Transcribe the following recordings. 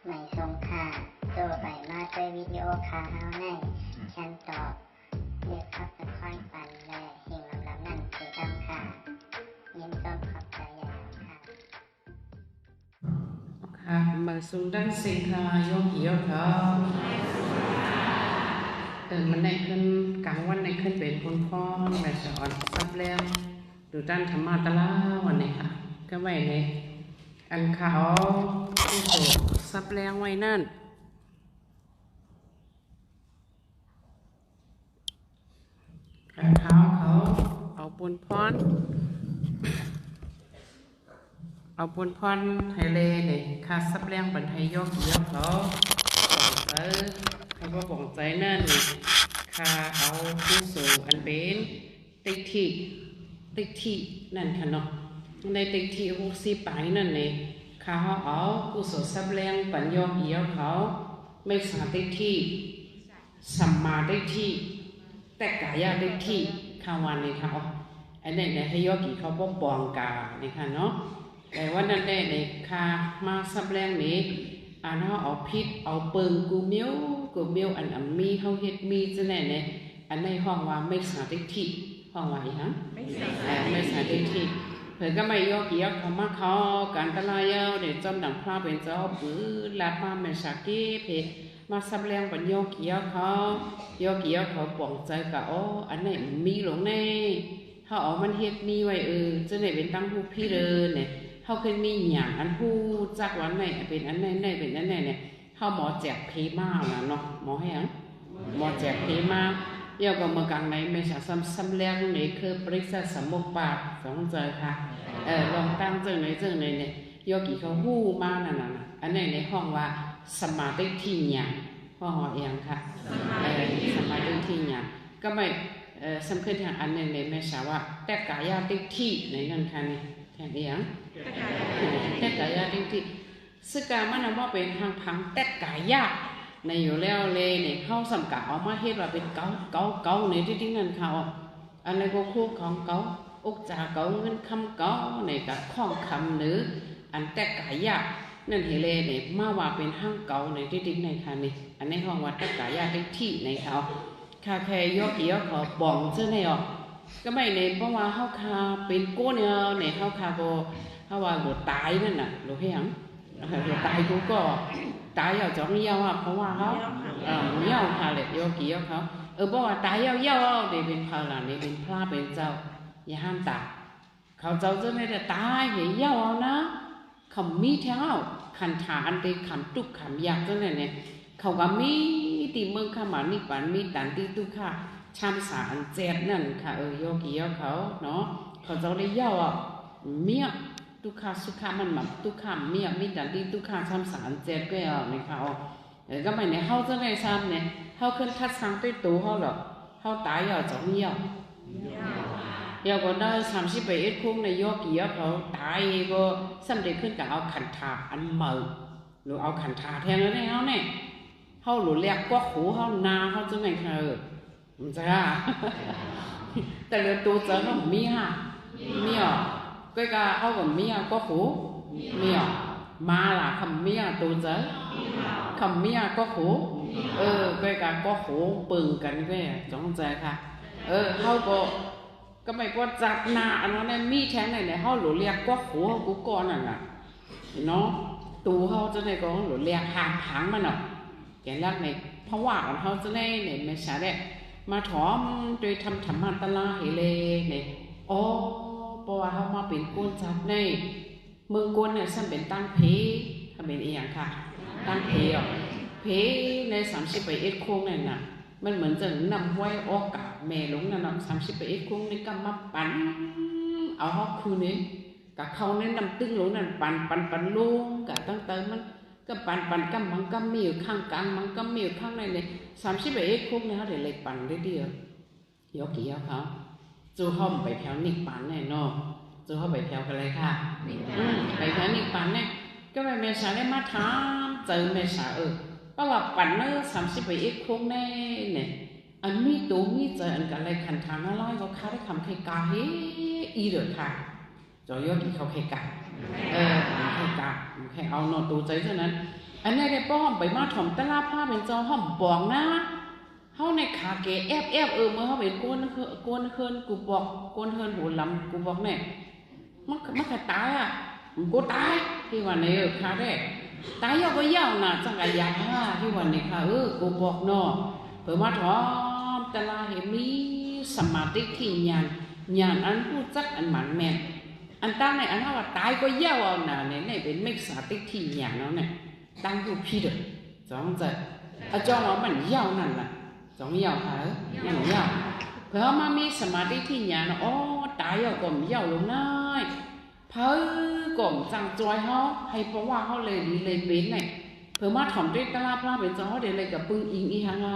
ไม่ทรงค่าตัวใบมาด้วยวิดีโอคาเฮาในฉันตอบเลือกขับตะค่อยปันและเฮงลำนั่นคือดำค่ะยินต้นขอบใจอย่างค่ะค่ะมาสุดันสิงค่ะโยกิโยเขามันได้ขึ้นกลางวันได้ขึ้นเป็นคนพ่อแบบสอนซับแล้วดูด้านธรรมะตะลาวันนี้ค่ะก็ไว้ในอันเขาที่โสซับแรงไว้นั่นอันเขาเอาปนพรไทยเลเนี่ยค่าซับแรงบันไทยยกเยอะเขาให้พ่อบอกใจนั่นค่าเอาผู้สูงอันเป็นติ๊กที่นั่นค่ะเนาะในติ๊กที่60 ปลายนั่นเนี่ยค่าเขาเอาผู้สูงซับแรงปัญญาเยอะเขาไม่สาติ๊กที่สัมมาติ๊กที่แต่กายติ๊กที่ค่าวันนี้เขาอันนี้เนี่ยให้ยกกี่เขาบอกบองกาเนี่ยค่ะเนาะแต่ว่านั่นแหละในค่ามาซับแรงนี้อันเขาเอาพิษเอาเปิงกูเมียวอันมีเขาเฮ็ดมีจะแน่เนี่ยอันในห้องว่าไม่สาธิทิห้องว่าอย่างนั้นไม่สาธิทิเผื่อก็ไม่ยกเกี่ยวเขามาเขาการตลาดเยาเดี๋ยวจำดังพระเป็นเจ้าปื้อลาป้าไม่สักกี่เพมาซับแรงเป็นยกเกี่ยวเขาปองใจกับโอ้อันไหนมีหลงแน่เขาเอามันเฮ็ดมีไว้จะไหนเป็นตั้งผู้พี่เดินเนี่ยเขาเคยมีอย่างอันผู้จักวันไหนเป็นอันไหนเป็นอันไหนเนี่ยเขาหมอแจกเพมาแล้วเนาะหมอให้ยังหมอแจกเพมาเดี๋ยวก็เมื่อกลางในไม่ใช่ซ้ำแรงนี่คือปริศสมุปบาทสองเจอค่ะลองตั้งเจอเนี่ยโยกิเขาหู้มานั่นอันไหนในห้องว่าสมาธิที่อย่างห้องเองค่ะสมาธิที่อย่างก็ไม่สำคัญทางอันหนึ่งในไม่ใช่ว่าแต่กายติที่ในนั่นค่ะนี่แทนเองแต่กายติที่ซึ่งการมันว่าเป็นทางพังแต่กายในอยู่แล้วเลยเนี่ยเข้าสำกัดออกมาเฮ็ดว่าเป็นเกาในที่นั่นเขาอะไรก็คู่ของเกาอกจ่าเกาเงินคำเกาในกับข้องคำหรืออันแต่กายนั่นเฮเลเนี่ยมาว่าเป็นห้างเกาในที่ในค่ะนี่อันในห้องวัดแต่กายที่ในเขาคาแค่ยกเกี่ยวเขาบ่องเจ้าในออกก็ไม่ในเพราะว่าเขาคาเป็นก้นเนี่ยในเขาคาโบเขาว่าหลุดตายนั่นน่ะหลุดให้ยังหลุดตายกูก็ตายเอาจ้องเย้าเพราะว่าเขาเย้าค่ะเลยยกเกี่ยวเขาเพราะว่าตายเย้าเดี๋ยวเป็นพาหลานเนี่ยเป็นพระเป็นเจ้าอย่าห้ามตายเขาเจ้าเจ้าในแต่ตายเหี้ยเย้าเอานะเขามีแถวขันฐานไปขันตุกขันยากเจ้าเนี่ยเขาก็มีตีเมืองข้ามานี่ปันมีตันตีตุค่ะชามสารเจ็ดนั่นค่ะโยกิโยเขาเนาะเขาเจ้าได้เย้าเมียตุค่ะสุขามันแบบตุค่ะเมียมีตันตีตุค่ะชามสารเจ็ดก็เอาในเขาก็ไม่เนี่ยเขาจะได้ซ้ำเนี่ยเขาขึ้นทัดสังด้วยตัวเขาหรอกเขาตายเอาจ้องเย้าเดี๋ยวก็ได้31 คุ้งในโยกิโยเขาตายก็สำเร็จขึ้นกับเอาขันธาอันเมาหรือเอาขันธาแทนแล้วเนี่ยเขาเนี่ยเขาหลุดเรียกก็หูเขานาเขาจะไหนค่ะมันจะแต่เรือตัวเจอเขามีก็เขาก็มีก็หูมีมาล่ะคำมีตัวเจอคำมีก็หูก็หูปึงกันก็จ้องใจค่ะเขาก็ไม่ว่าจับนาอันนั้นมีแทนไหนเนี่ยเขาหลุดเรียกก็หูเขากูก่อนนั่นน่ะเนาะตัวเขาจะไหนก็หลุดเรียกหางผังมันเนาะแกรักในเพราะว่าเขาจะได้เนี่ยไม่ใช่ได้มาถอมโดยทำธรรมะตะลาเฮเลเนี่ยเพราะว่าเขามาเป็นก้นจับในเมืองก้นเนี่ยซ้ำเป็นตั้งเพทำเป็นอีหยังค่ะตั้งเพใน31 โค้งนั่นน่ะมันเหมือนจะนำไว้ออกกับแม่หลงนั่นน่ะ31 โค้งนี่ก็มาปั่นเอาเขาคืนนี้กับเขาเนี่ยนำตึ้งหลงนั่นปั่นลงกับตั้งแต่มันก็ปั่นก็มันก็มีอยู่ข้างกลางมันก็มีอยู่ข้างในเลย31 คุ้มเนี่ยเขาเดี๋ยวเลยปั่นได้เดียวยกกี่ยกเขาจูห้อมไปแถวนิกปั่นแน่นอนจูห้อมไปแถวกันเลยค่ะไปแถวนิกปั่นเนี่ยก็ไปเมษาได้มาถามเจอเมษาเพราะว่าปั่นเนอะ31 คุ้มแน่เนี่ยอันมีตัวมีเจออันกันเลยขันทางอะไรก็เขาได้ทำเคกาเฮอีเดือดค่ะจอยกกี่เขาเคกา ให้กะให้เอานอตูใจเท่านั้นอันนี้ได้ป้อมไปมาถ่อมตะลาผ้าเป็นเจ้าห้อมปองนะเฮาในขาเกแอบเมื่อเฮาเป็นกวนเฮินกูบอกกวนเฮินหูลำกูบอกแน่มันก็ตายกูตายที่วันนี้ค่ะได้ตายก็ยาวน่ะจังกะยาที่วันนี้ค่ะกูบอกเนาะเพิ่นมาถ่อมตะลาเห็นมีสมาธิที่ญาณอันผู้จักอันหมันแม่นอันตั้งในอันว่าตายก็ยาวน่ะเนี่ยเป็นมิกษาติที่ญาณเนาะเนี่ยตั้งอยู่พี่เด้อจังจะจ้องว่ามันยาวนั่นล่ะจงยาวหามันยาวเพื่อมามีสมาธิที่ญาณตายก็มยาวลงน้อยเพิ่ก็จังจอยเฮาให้เพราะว่าเฮาเลยดีเลยเป็นเนี่ยเพื่อมาถ่อมด้วยตะลาพระเป็นเจ้าเฮาได้เลยกับปึงอิงอีหัง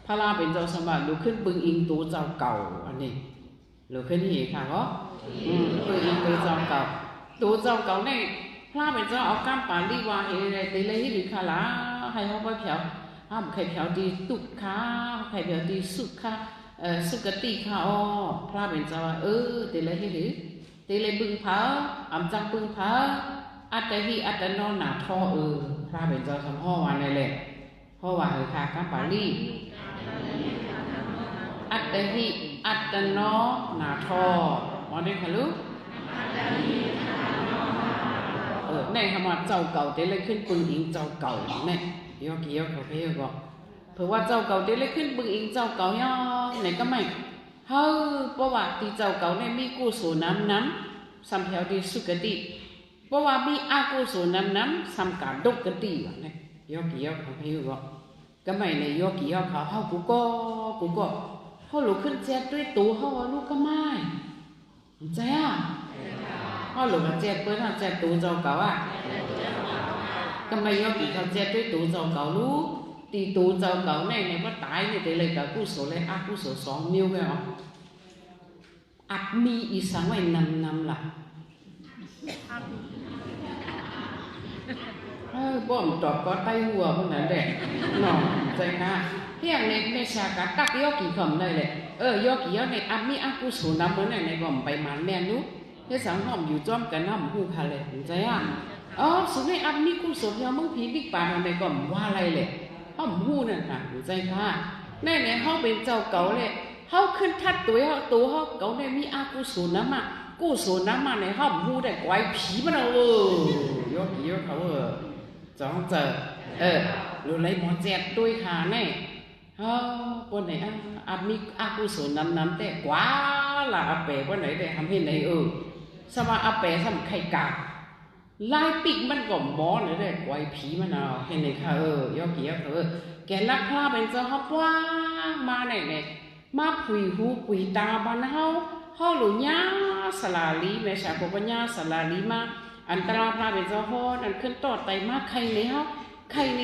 พระลาเป็นเจ้าสมบัติลุกขึ้นปึงอิงตัวเจ้าเก่าอันนี้ลุกขึ้นนี่ค่ะก็ปึงอิงตัวเจ้าเก่าตัวเจ้าเก่าเนี่ยพระเป็นเจ้าเอาก้ามปาลีวาเฮเลยตีเลยที่ดีค่ะล่ะให้เฮาไปเผาใครเผาดีตุกค่ะใครเผาดีสุขค่ะสุกติค่ะพระเป็นเจ้าตีเลยที่ดีตีเลยบึงเผาจังบึงเผาอัตหิอัตโนนาทอพระเป็นเจ้าสมพ่อวันเลยแหละพ่อว่าค่ะก้ามปาลีอัตหิอัตโนนาทอวันนี้ค่ะลูกในคำว่าเจ้าเก่าตีเลยขึ้นปึงอิงเจ้าเก่าเนี่ยยกกี่ยกเขาเพี้ยก็เพราะว่าเจ้าเก่าตีเลยขึ้นปึงอิงเจ้าเก่าย่อไหนก็ไม่เพราะว่าที่เจ้าเก่าเนี่ยมีกุศลน้ำสัมเพลดีสุกติเพราะว่ามีอกุศลน้ำสัมการดุกติวะเนี่ยยกกี่ยกเขาเพี้ยก็ไม่ในยกกี่ยกเขากูก็เขาลุกขึ้นแจ๊ดด้วยตัวเขาลูกก็ไม่ใจเขาลุกขึ้นแจ๊ดเปิ้ลเขาแจ๊ดตัวเจ้าเก่าก็ไม่ยกกี่เขาแจ๊ดด้วยตัวเจ้าเก่าลูกตีตัวเจ้าเก่าเนี่ยว่าตายเนี่ยแต่เลยกับกุศลเลยกุศล2 นิ้วไปหรออัดมีอีสังไว้นำล่ะบ่มตอบก็ไต้หัวพวกนั้นแหละน้องใจค่ะเพียงในชากะตักยกกี่คำได้เลยยกกี่ยกในอัดมีกุศลนำเหมือนในบ่มไปมันแม่นุ๊กที่สังหอมอยู่จ้อมกันน้ำหูค่ะเลยใจสุดในอัดมีกุศลยามึงผีบิ๊กปานในบ่มว่าอะไรเลยห้อมหูนั่นค่ะใจค่ะแน่ๆเขาเป็นเจ้าเก่าเลยเขาขึ้นทัดตัวเขาเก่าในมีกุศลน้ำกุศลน้ำในห้อมหูได้ไว้ผีมันยกกี่ยกเขาจ้องเจอรู้ไรหมอแจกด้วยค่ะเนี่ยวันไหนมีกุศลน้ำแต่กว่าล่ะเป๋วันไหนได้ทำให้ไหนสมาเป๋ทำไข่กาลายปิกมันก็หมอเลยได้ไว้ผีมันเห็นไหมค่ะยกกี่ยกแกรักพระเป็นเจ้าเขาป้ามาไหนมาผุยหูผุยตาบ้านเขาหลุญาสลาลีแม่ชาโกปัญญาสลาลีมาอันตราพระเป็นเจ้าเขาอันขึ้นต่อไตมากใครเนี้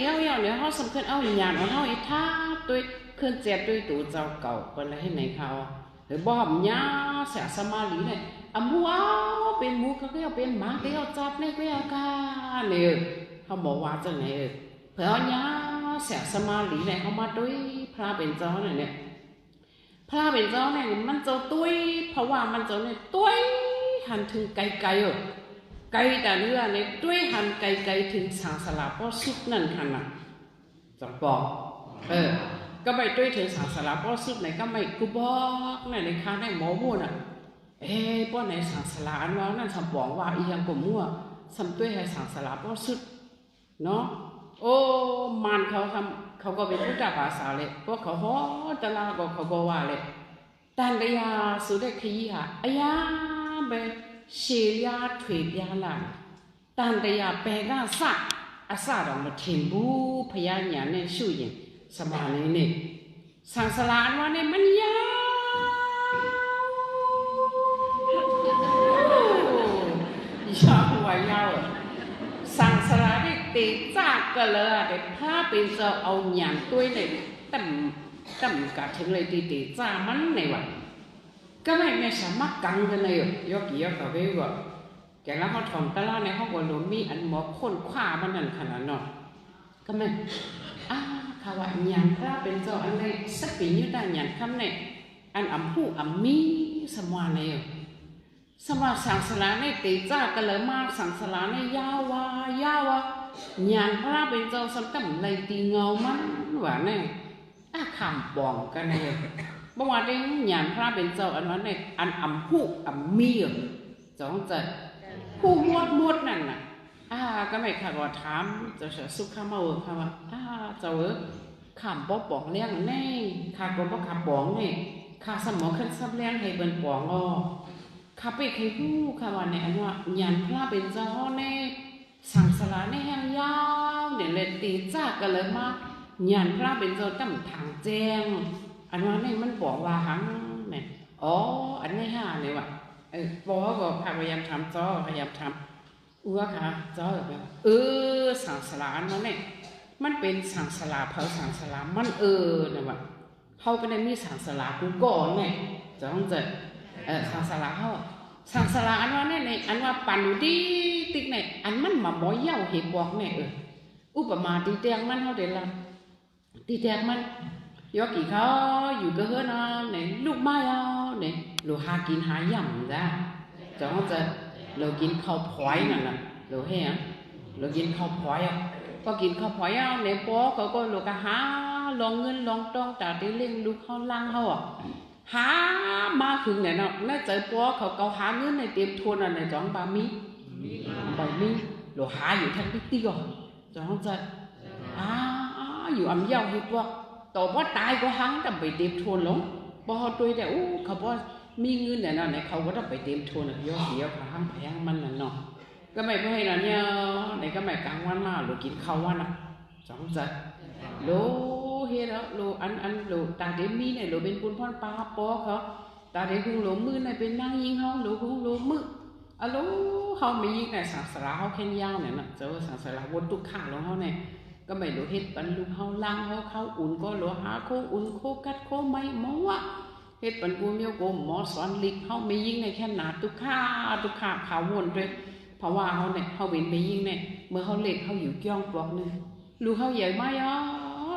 ยอย่างเนี้ยเขาสำคัญเอาหยาดเขาไอ้ท่าด้วยขึ้นเจ็บด้วยตัวเจ้าเก่าเป็นอะไรให้ไหนเขาหรือบ่อมญาเสียสมาลีเนี่ยมัวเป็นมูเขาก็เอาเป็นหมาเขาเอาจับในก็เอากาเนี่ยเขาบอกว่าจังไหนเผื่อญาเสียสมาลีเนี่ยเขามาด้วยพระเป็นเจ้าเนี่ยพระเป็นเจ้าเนี่ยมันเจ้าตุ้ยเพราะว่ามันเจ้าเนี่ยตุ้ยหันถึงไกลไกลแต่เรื่องเนี่ยด้วยหันไกลถึงสางสลาเพราะสุดนั่นหันจังบอกก็ไปด้วยถึงสางสลาเพราะสุดไหนก็ไม่กูบอกในค้าในหมอมั่วป้อนในสางสลาอันว่านั่นสมบอกว่าอีหยังกูมั่วสำด้วยให้สางสลาเพราะสุดเนาะมันเขาก็เป็นผู้ด่าภาษาเลยพวกเขาฮอตะลาก็เขาก็ว่าเลยแต่ในยาสุดได้ขี้อายาเบเชียถุยยาหลังแต่ในยาเปก้าสักเรามาเทียนบูพยานอย่างในช่วยสมาเลยเนี่ยสังสารว่าเนี่ยมันยาวไว้ยาวสังสารได้ตีจากกันเลยเด็กผ้าเป็นเจ้าเอาหยางตัวเนี่ยต่ำกัดถึงเลยตีจ้ามันในวันก็ไม่สามารถกังกันเลยยกกี่ยกเขาไปว่าแกแล้วเขาถ่อมตะล่าในห้องบนหลวงมีอันหมอคนขว้ามันนั่นขนาดนั้นก็ไม่เขาว่าหยางพระเป็นเจ้าอันในสักปีนี้ได้หยางคำเนี่ยอันพูมีสมวาเลย สมาสังสารในตีจ้ากันเลยมากสังสารในยาววญาณพระเป็นเจ้าสำคัญในตีเงามันว่าเนี่ยคำปองกันเนี่ยเมื่อวานนี้ญาณพระเป็นเจ้าอันนั้นเนี่ยอันอ่ำผู้อ่ำมีจ้องจะผู้มดนั่นน่ะก็ไม่ค่ะก็ถามเจ้าเสือสุขข้ามาค่ะว่าเจ้าคำปองเลี้ยงแน่ข้าก็บอกคำปองเนี่ยข้าสมองขึ้นซับเลี้ยงให้เป็นปองข้าไปเคยพูดค่ะว่าเนี่ยอันว่าญาณพระเป็นเจ้าเนี่ยสังสารในแห่งยาวเนี่ยเลยตีจ้ากันเลยมากญาณพระเป็นเจ้าตั้มทางแจ้งอันว่าเนี่ยมันบอกว่าหังเนี่ยอันนี้เนี่ยว่ะบอกก็พยายามทำพยายามทำค่ะแบบสังสารนั่นเนี่ยมันเป็นสังสารเผาสังสารมันเนี่ยว่ะเขาก็ได้มีสังสารกูก่อนเนี่ยต้องเจอสังสารเขาสังสารอันว่าเนี่ยอันว่าปั่นอยู่ดีติ๊กเนี่ยอันมันมาบ่เย่าเห็บบอกเนี่ยอุปมาตีแตงมันเขาเดี๋ยวละตีแตงมันยกกี่เขาอยู่ก็เฮือนเนี่ยลูกไม้เนี่ยเราหากินหายำจ้ะจะเขาจะเรากินข้าวพอยนั่นแหละเราเห็นเรากินข้าวพอยก็กินข้าวพอยเนี่ยปอเขาก็เราก็หาลองเงินลองตองแต่ได้เลี้ยงลูกเขาล่างเขาหามาถึงเนี่ยเนาะน่าจะปอเขาหาเงินในเตรียมทุนในจ้องบามีเราหาอยู่ทั้งที่ก่อนจ้องจะอยู่อ่ำเยาเห็ดว่าต่อว่าตายก็หังแต่ไปเตรียมทุนหลงพอตัวแต่เขาบอกมีเงินเนี่ยเขาก็ต้องไปเตรียมทุนเยอะเขาหังแพงมันน่ะเนาะก็ไม่ให้นะเนี่ยในก็ไม่กลางวันมาเรากินข้าววันอ่ะจ้องจะโลเฮ็ดแล้วโลอันโลตาเดมีเนี่ยโลเป็นปุนพ่อนปลาปอเขาตาเดคุงโลมือเนี่ยเป็นนั่งยิงเขาโลคุงโลมือโลเขาไม่ยิงเนี่ยสังสารเขาแค่ยาวเนี่ยนะเจ้าสังสารวนตุกขาของเขาเนี่ยก็ไม่โลเฮ็ดปันลูกเขาล่างเขาอุ่นก็โลหาโคอุ่นโคกัดโคไม่หมอวะเฮ็ดปันกูเมียวโกหมอสอนลิกเขาไม่ยิงในแค่หนาตุกขาขาววนด้วยเพราะว่าเขาเนี่ยเขาเป็นไปยิงเนี่ยเมื่อเขาเล็กเขาอยู่ย่องปลอกนึงลูกเขาใหญ่มาก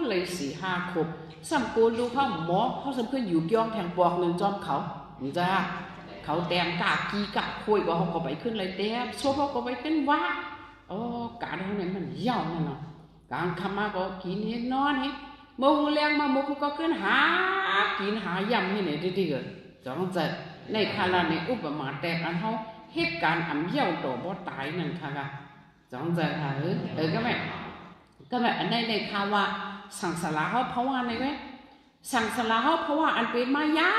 เลย4-5 ขวบสัมกูลูกเขาหมอเขาสมเพื่อนอยู่ย่องแทงปลอกนึงจอมเขาจ้าเขาแต้มกากีกาคุยก็เขาก็ไปขึ้นเลยแต้มโซ่เขาก็ไปขึ้นว่าการเขาเนี่ยมันยาวนั่นเนาะการคำมาก็กินเห็ดนอนเห็ดโมงแรงมาโมก็ขึ้นหากินหายำให้เนี่ยดีๆก็จังจะในคาราในอุปมาแต่อันเขาเหตุการณ์อ่ำเยี่ยวโตบ่ตายนั่นค่ะจังจะค่ะก็แบบอันในคาว่าสังสารเขาเพราะว่าในเว้สังสารเขาเพราะว่าอันเป็นมายา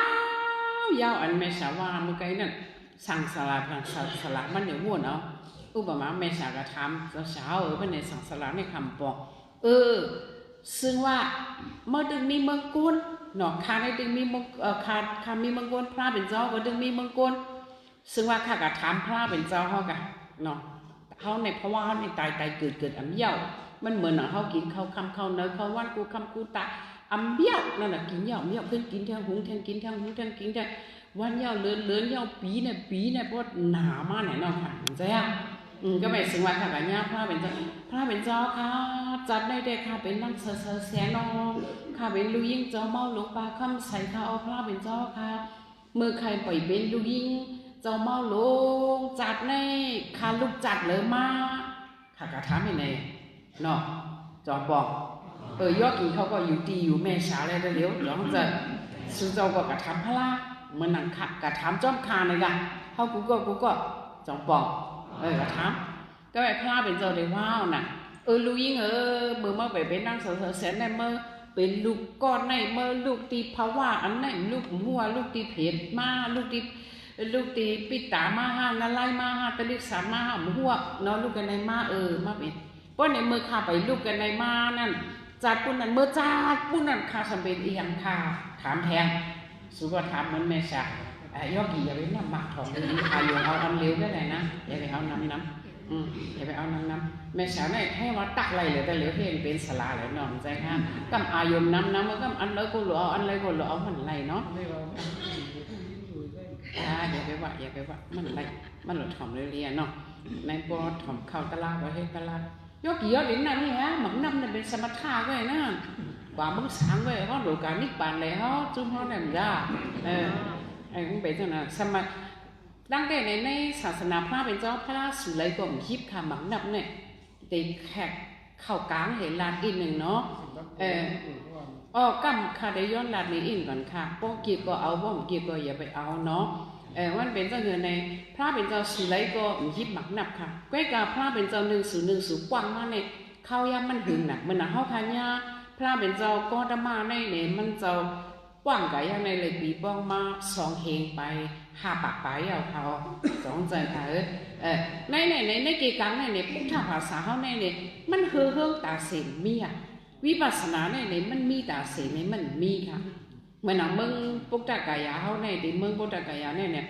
วอันเมษาวาเมื่อกี้นั่นสังสารมันเนี่ยวนอุปมาเมษากระทำเช้าเป็นในสังสารในคำบอกซึ่งว่าเมื่อดึงมีเมืองกุลเนาะคาในดึงมีคามีเมืองกุลพระเป็นเจ้าก็ดึงมีเมืองกุลซึ่งว่าข้ากระทำพระเป็นเจ้าเขากะเนาะเขาในเพราะว่าเขาในตายเกิดอันเย่ามันเหมือนเขากินเขาคำเขาเนยเขาวันกูคำกูตาอันเย่านั่นแหละกินเย่าเพิ่งกินแทงหุงแทงกินแทงหุงแทงกินแทงวันเย่าเลื่อนเย่าปีเนี่ยเพราะหนามาไหนเนาะค่ะใช่ไหมก็ไม่ซึ่งว่าข้ากะย่าพระเป็นเจ้าค่ะจัดได้เด็กค่ะเป็นนั่งเสือแสนองค่ะเป็นลูกยิ่งเจ้าเมาหลวงปลาคำใส่ค่ะเอาพระเป็นเจ้าค่ะเมื่อใครปล่อยเป็นลูกยิ่งเจ้าเมาลงจัดในคาลูกจัดเลยมาข้ากะถามให้ในเนาะจอบอกยอดกี่เขาก็อยู่ดีอยู่แม่สาวอะไรเดี๋ยวน้องจะสุเจ้าก็กะถามพระเหมือนหนังกะถามจอมคาเลยกันเขากูก็จอบอกกะถามก็แบบพระเป็นเจ้าได้ว้าวน่ะลูกยิ่งเมื่อไปนั่งเสือแสนในเมื่อเป็นลูกก้อนในเมื่อลูกตีภาวะอันไหนลูกหัวลูกตีเพชรมาลูกตีปิตามาห้าละไลมาห้าตะลิกสามมาห้าหัวเนาะลูกกันในมามาเป็นเพราะในมือข้าไปลูกกันในมานั่นจัดปุ่นนั่นเมื่อจัดปุ่นนั่นข้าสำเป็นอีหยังข้าถามแทงสุภาพถามมันแม่ชายอกี่อย่าไปน้ำหมักของดีอายุเอาอันเลี้ยวได้เลยนะอย่าไปเอาน้ำอย่าไปเอาน้ำแม่ชาเนี่ยให้ว่าตักอะไรเลยแต่เหลือเพียงเป็นสลาเลยนอนใจค่ะกำอายุน้ำมันก็อันเลยก็หล่ออันเลยก็หล่อมันไรเนาะอย่าไปว่ามันไรมันหลุดถ่อมเรียเนาะในปอถ่อมเข้าตลาดไว้ให้ตลาดยกกี่ยอดลิ้นนั่นนี่ฮะหมักน้ำเนี่ยเป็นสมถะไว้นะกว่ามึงสังไว้เขาดูการนิพพานเลยเขาจุ่มเขาเนี่ยจ้าไอ้มึงเป็นเท่านั้นสม ดังแต่ในศาสนาพระเป็นเจ้าพระสุไลก็มฮิบค่ะหมักนับเนี่ยตีแขกเข้ากลางเห็นลาดอีกหนึ่งเนาะกำค่ะได้ย้อนลาดนี้อินก่อนค่ะป้องกีก็เอาป้องกีก็อย่าไปเอาเนาะวันเป็นเจ้าเงินในพระเป็นเจ้าสุไลก็มฮิบหมักนับค่ะแก้กาพระเป็นเจ้า101กว้างมากเนี่ยเข้ายามมันหึงหนักมันหนักเข้าคันยาพระเป็นเจ้าก็ดมาในเนี่ยมันเจ้ากว้างกะยังในเลยปีป้องมา2เฮงไป5 ปากไปเอาเขา2ใจค่ะในเกกังในพุทธภาษาเฮาในมันเฮืองตาเสนมีอ่ะวิปัสสนาในมันมีตาเสนมันมีค่ะเหมือนเมืองพุทธกายาเฮาในเมืองพุทธกายาเนี่ย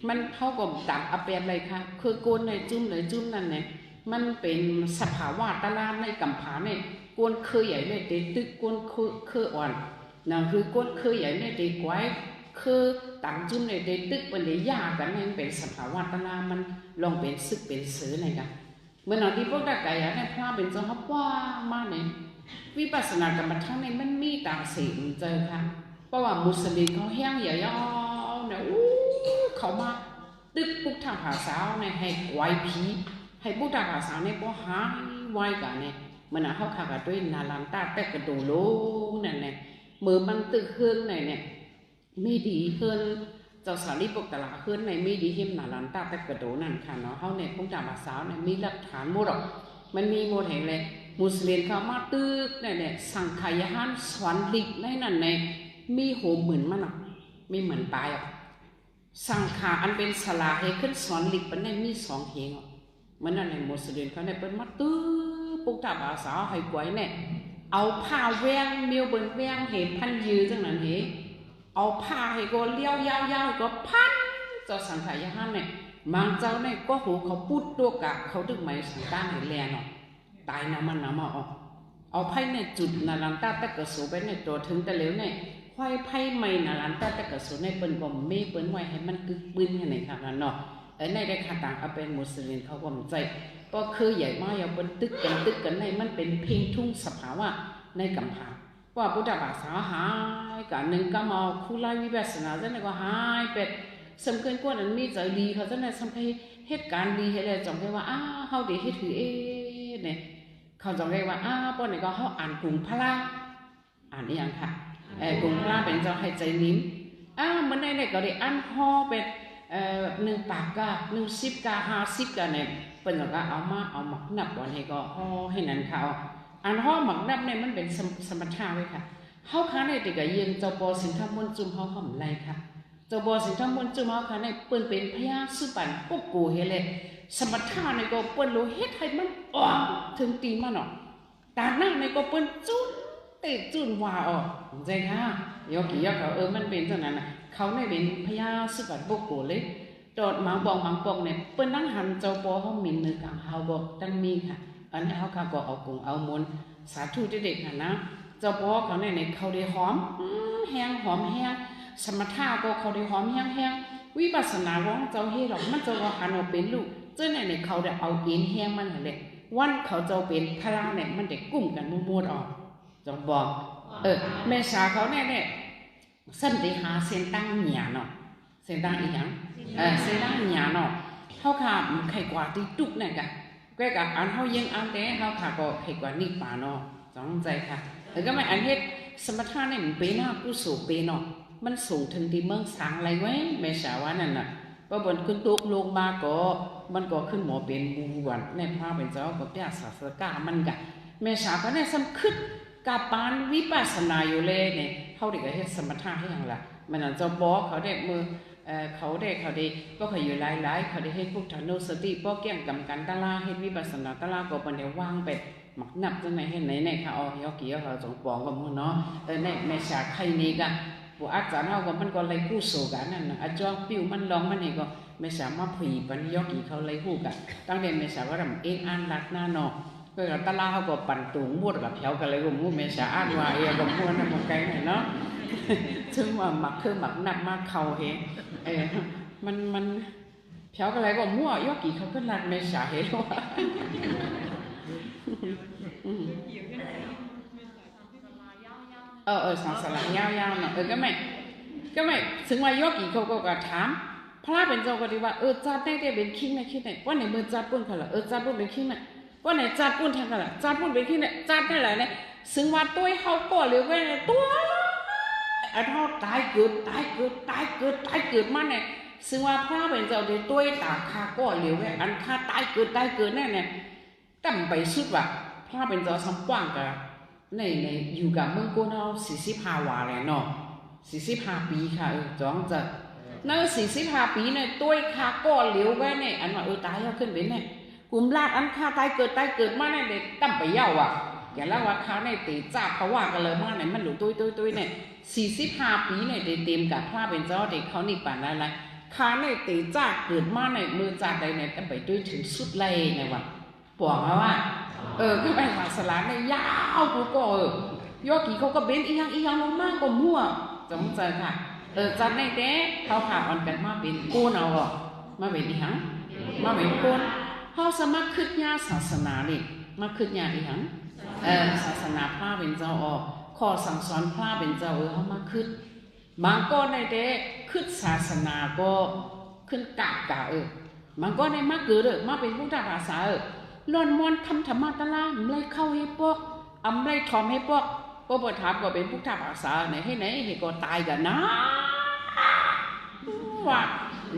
มันเฮาก็ดักอเปรียบเลยค่ะคือโกนในจุ้มนั่นเนี่ยมันเป็นสภาวะตะลานในกัมผาเนี่ยกวนคือใหญ่เลยเตตึกกวนคืออ่อนนั่นคือกวนคือใหญ่เนี่ยเตกไว้คือต่างจุ่มในเด็กตึกเป็นได้ยากกันนั่นเป็นสภาวะตะลามันลองเป็นซึกเป็นเสืออะไรกันเมื่อหนอที่พวกดักไก่เนี่ยพระเป็นเจ้าฮับว่ามาเนี่ยวิปัสสนากรรมฐานในมันมีต่างสีเจอค่ะเพราะว่ามุสลิมเขาแห้งใหญ่ๆเนี่ยเขามาตึกพุทธภาษาเนี่ยให้ไวผีให้พุทธภาษาเนี่ยก็หายไวกันเนี่ยเมื่อหนอเขาขากันด้วยนาลันตาแต่กระดูโลเนี่ยเมื่อมันตึกเครื่องเนี่ยไม่ดีขึ้นเจ้าสารีบุตรตลาขึ้นในไม่ดีเข้มหนาลันตาแต่กระโดนั่นค่ะเนาะเขาเนี่ยพุทธภาษาเนี่ยมีหลักฐานหมดหรอกมันมีหมดแห่งเลยมุสลิมเขามาตึกเนี่ยสังขยานสวนลิกในนั่นในมีโหมเหมือนมันอ่ะมีเหมือนตายอ่ะสังขาอันเป็นสลาให้ขึ้นสวนลิกเป็นในมี2เหงอ่ะเหมือนนั่นในมุสลิมเขาเนี่ยเป็นมาตึกพุทธภาษาให้กวยเนี่ยเอาผ้าแวงเมียวเบิ่งแวงเห็นพันยือจังนั้นเหเอาผ้าให้ก็เลี้ยวยาวๆก็พันเจ้าสังขยานเนี่ยบางเจ้าเนี่ยก็หูเขาพูดตัวกะเขาดึงไม้สังตาให้แลนออกตายน้ำมันออกเอาไพ่เนี่ยจุดนาลันตาตะกะสูไปเนี่ยตัวถึงแต่เหลวเนี่ยควายไพ่ไม่นาลันตาตะกะสูเนี่ยเปิ้นก็ไม่เปิ้นไว้ให้มันกึกปืนให้ในค่ะนั่นเนาะในได้คาต่างเอาเป็นมุสลิมเขาก็ใจก็คือใหญ่มากอย่าเปิ้นตึกกันในมันเป็นเพียงทุ่งสภาวะในกำพาว่าพุทธภาษาหายกันหนึ่งก็มาคู่ไล่วิปัสสนาจะไหนก็หายเป็ดสำคัญกว่านั้นมีใจดีเขาจะไหนสำคัญเหตุการณ์ดีให้เลยจำได้ว่าเขาดีให้ถือเนี่ยเขาจำได้ว่าป้อนเนี่ยก็เขาอ่านกรุงพระอ่านอย่างค่ะกรุงพระเป็นเจ้าให้ใจนิ้มมันได้เนี่ยก็ได้อ่านห่อเป็น1 ปากกะ1 10 กะ50 กะเนี่ยเป็นก็เอามาหมักนับวันให้ก็ห่อให้นั่นเขาอันห้อหมักนับเนี่ยมันเป็นสมถะไว้ค่ะเฮาค้าในติกะยืนเจ้าปอสินธรรมมนจุ่มเฮาห่ำไรค่ะเจ้าปอสินธรรมมนจุ่มเฮาค้าในเปิ้นเป็นพญาสุปันปุ๊กกูเฮเลยสมถะในก็เปิ้นโลเฮ็ดให้มันออกถึงตีมันเนาะตาหน้าในก็เปิ้นจุ้นเตะจุ้นว่าออกใจค่ะยกกี่ยกเขามันเป็นจังนั้นน่ะเขาในเป็นพญาสุปันปุ๊กกูเลยจอดหมาบองเนี่ยเปิ้นนั่งหันเจ้าปอเฮามีมือกลางเฮาบ่ตั้งมีค่ะอันนี้เขาก็เอากงเอามนสาธุเด็กๆนะเจ้าพ่อเขาเนี่ยเขาได้หอมแห้งหอมแห้งสมถะก็เขาได้หอมแห้งวิปัสสนาว่องเจ้าเฮหรอกมันจะว่าหันเอาเป็นลูกเจ้าเนี่ยเขาได้เอาเอ็นแห้งมันเลยวันเขาเจ้าเป็นพระเนี่ยมันได้กุ้มกันมัวๆออกจงบอกแม่สาเขาเนี่ยสั้นได้หาเส้นตั้งหยาเนาะเส้นตั้งอีหยังเส้นตั้งหยาเนาะเขาขาไข่กว่าที่ตุกเนี่ยกันก็กับอันเขายังอันแต่เขาขาก็ไข่กว่านี่ป่าเนาะจงใจค่ะแล้วก็ไม่อันเฮ็ดสมถะเนี่ยมันเป็นหน้าผู้สูงเป็นเนาะมันสูงถึงที่เมืองสังอะไรไว้แม่สาว่านั่นน่ะก็บนขึ้นตุกลงมาก็มันก็ขึ้นหมอเป็นบูวันในพระเป็นเจ้าก็เปียศาสกามันกะแม่สาก็เนี่ยสำคึดกับปานวิปัสสนาอยู่เลยเนี่ยเขาเด็กก็เฮ็ดสมถะให้อย่างละมันนั่นเจ้าบอกเขาเด็กมือเขาได้ก็เขาอยู่หลายเขาได้ให้พวกฐานุสติป้อเกี่ยงกำกันตะลาเฮ็ดวิปัสสนาตะลาก็เป็นเดี๋ยววางไปหมักนับจังไหนเฮ็ดไหนค่ะยอกกี่เขาสองปองกับมึงเนาะในแม่ชาไข่นี้ก็ผู้อาจารย์เฮาก็มันก็เลยกู้สู้กันนั่นน่ะอาจารย์ปิ้วมันลองมันนี่ก็ไม่สามารถผีปันยอกกี่เขาเลยฮู้กันตั้งแต่ไม่สามารถรำเองอ่านรักหน้าเนาะก็ตะลาเขาก็ปั่นตุงหมดกับแถวกันเลยก็มู้ไม่สาอ่านว่าบ่ม่วนนำบ่ไกลเนาะถึงว่าหมักคือหมักนับมาเข้าเฮมันแถวอะไรก็มั่วยอกกี่เขาก็รัดไม่สาเหตุว่าสังสารยาวๆเนาะก็ไม่ถึงว่ายอกกี่เขาก็ถาม พระเป็นเจ้าก็ดีว่าจัดได้เป็นคิงในคิดไหนว่าไหนมือจัดปุ้นเขาละจัดปุ้นเป็นคิงไหนว่าไหนจัดปุ้นทางกันละจัดปุ้นเป็นคิงไหนจัดได้หลายเนี่ยซึ่งว่าตัวเขาก็เรียกว่าตัวอันเขาตายเกิดมาเนี่ยซึ่งว่าพระเป็นเจ้าเดี๋ยวตัวตาคาก็เรียกว่าอันคาตายเกิดแน่เนี่ยตั้งไปสุดว่าพระเป็นเจ้าสำกว้างกันในอยู่กับเมืองโกนเอา45 วันเลยเนาะ45 ปีค่ะจ้องจะนั่น45 ปีเนี่ยตัวขาก็เหลียวไว้เนี่ยอันว่าตายแล้วขึ้นเป็นเนี่ยกลุ่มลาดอันขาตายเกิดมาเนี่ยเด็กตั้มไปเย้าอ่ะอย่างแล้วว่าเขาเนี่ยตีจ้าเขาว่ากันเลยว่าเนี่ยมันหลุดตัวเนี่ย45 ปีเนี่ยเต็มกับพระเป็นเจ้าเด็กเขานี่ป่านอะไรขาเนี่ยตีจ้าเกิดมาเนี่ยมือจ้าใดเนี่ยตั้มไปด้วยถึงสุดเลยเนี่ยว่าบอกมาว่าก็ไปศาสนาเนี่ยยาวกูก็ยอกี่เขาก็เบ้นอีหยังลงมากกว่ามั่วจำใจค่ะจัดในเด้เขาพาออนกันมาเป็นโกนเอามาเป็นอีหยังมาเป็นโกนเขาสมัครขึ้นญาศาสนานี่มาขึ้นญาอีหยังศาสนาพระเป็นเจ้าข้อสั่งสอนพระเป็นเจ้าเขามาขึ้นบางก็ในเด้ขึ้นศาสนาก็ขึ้นกะบางก็ในมาเกิดมาเป็นพุทธภาษาล้อนมอนทำธรรมะตะลาไม่เข้าให้พวกไม่ทอมให้พวกก็บ่ถามก็เป็นพุทธภาษาไหนให้ไหนให้ก็ตายกันนะว่า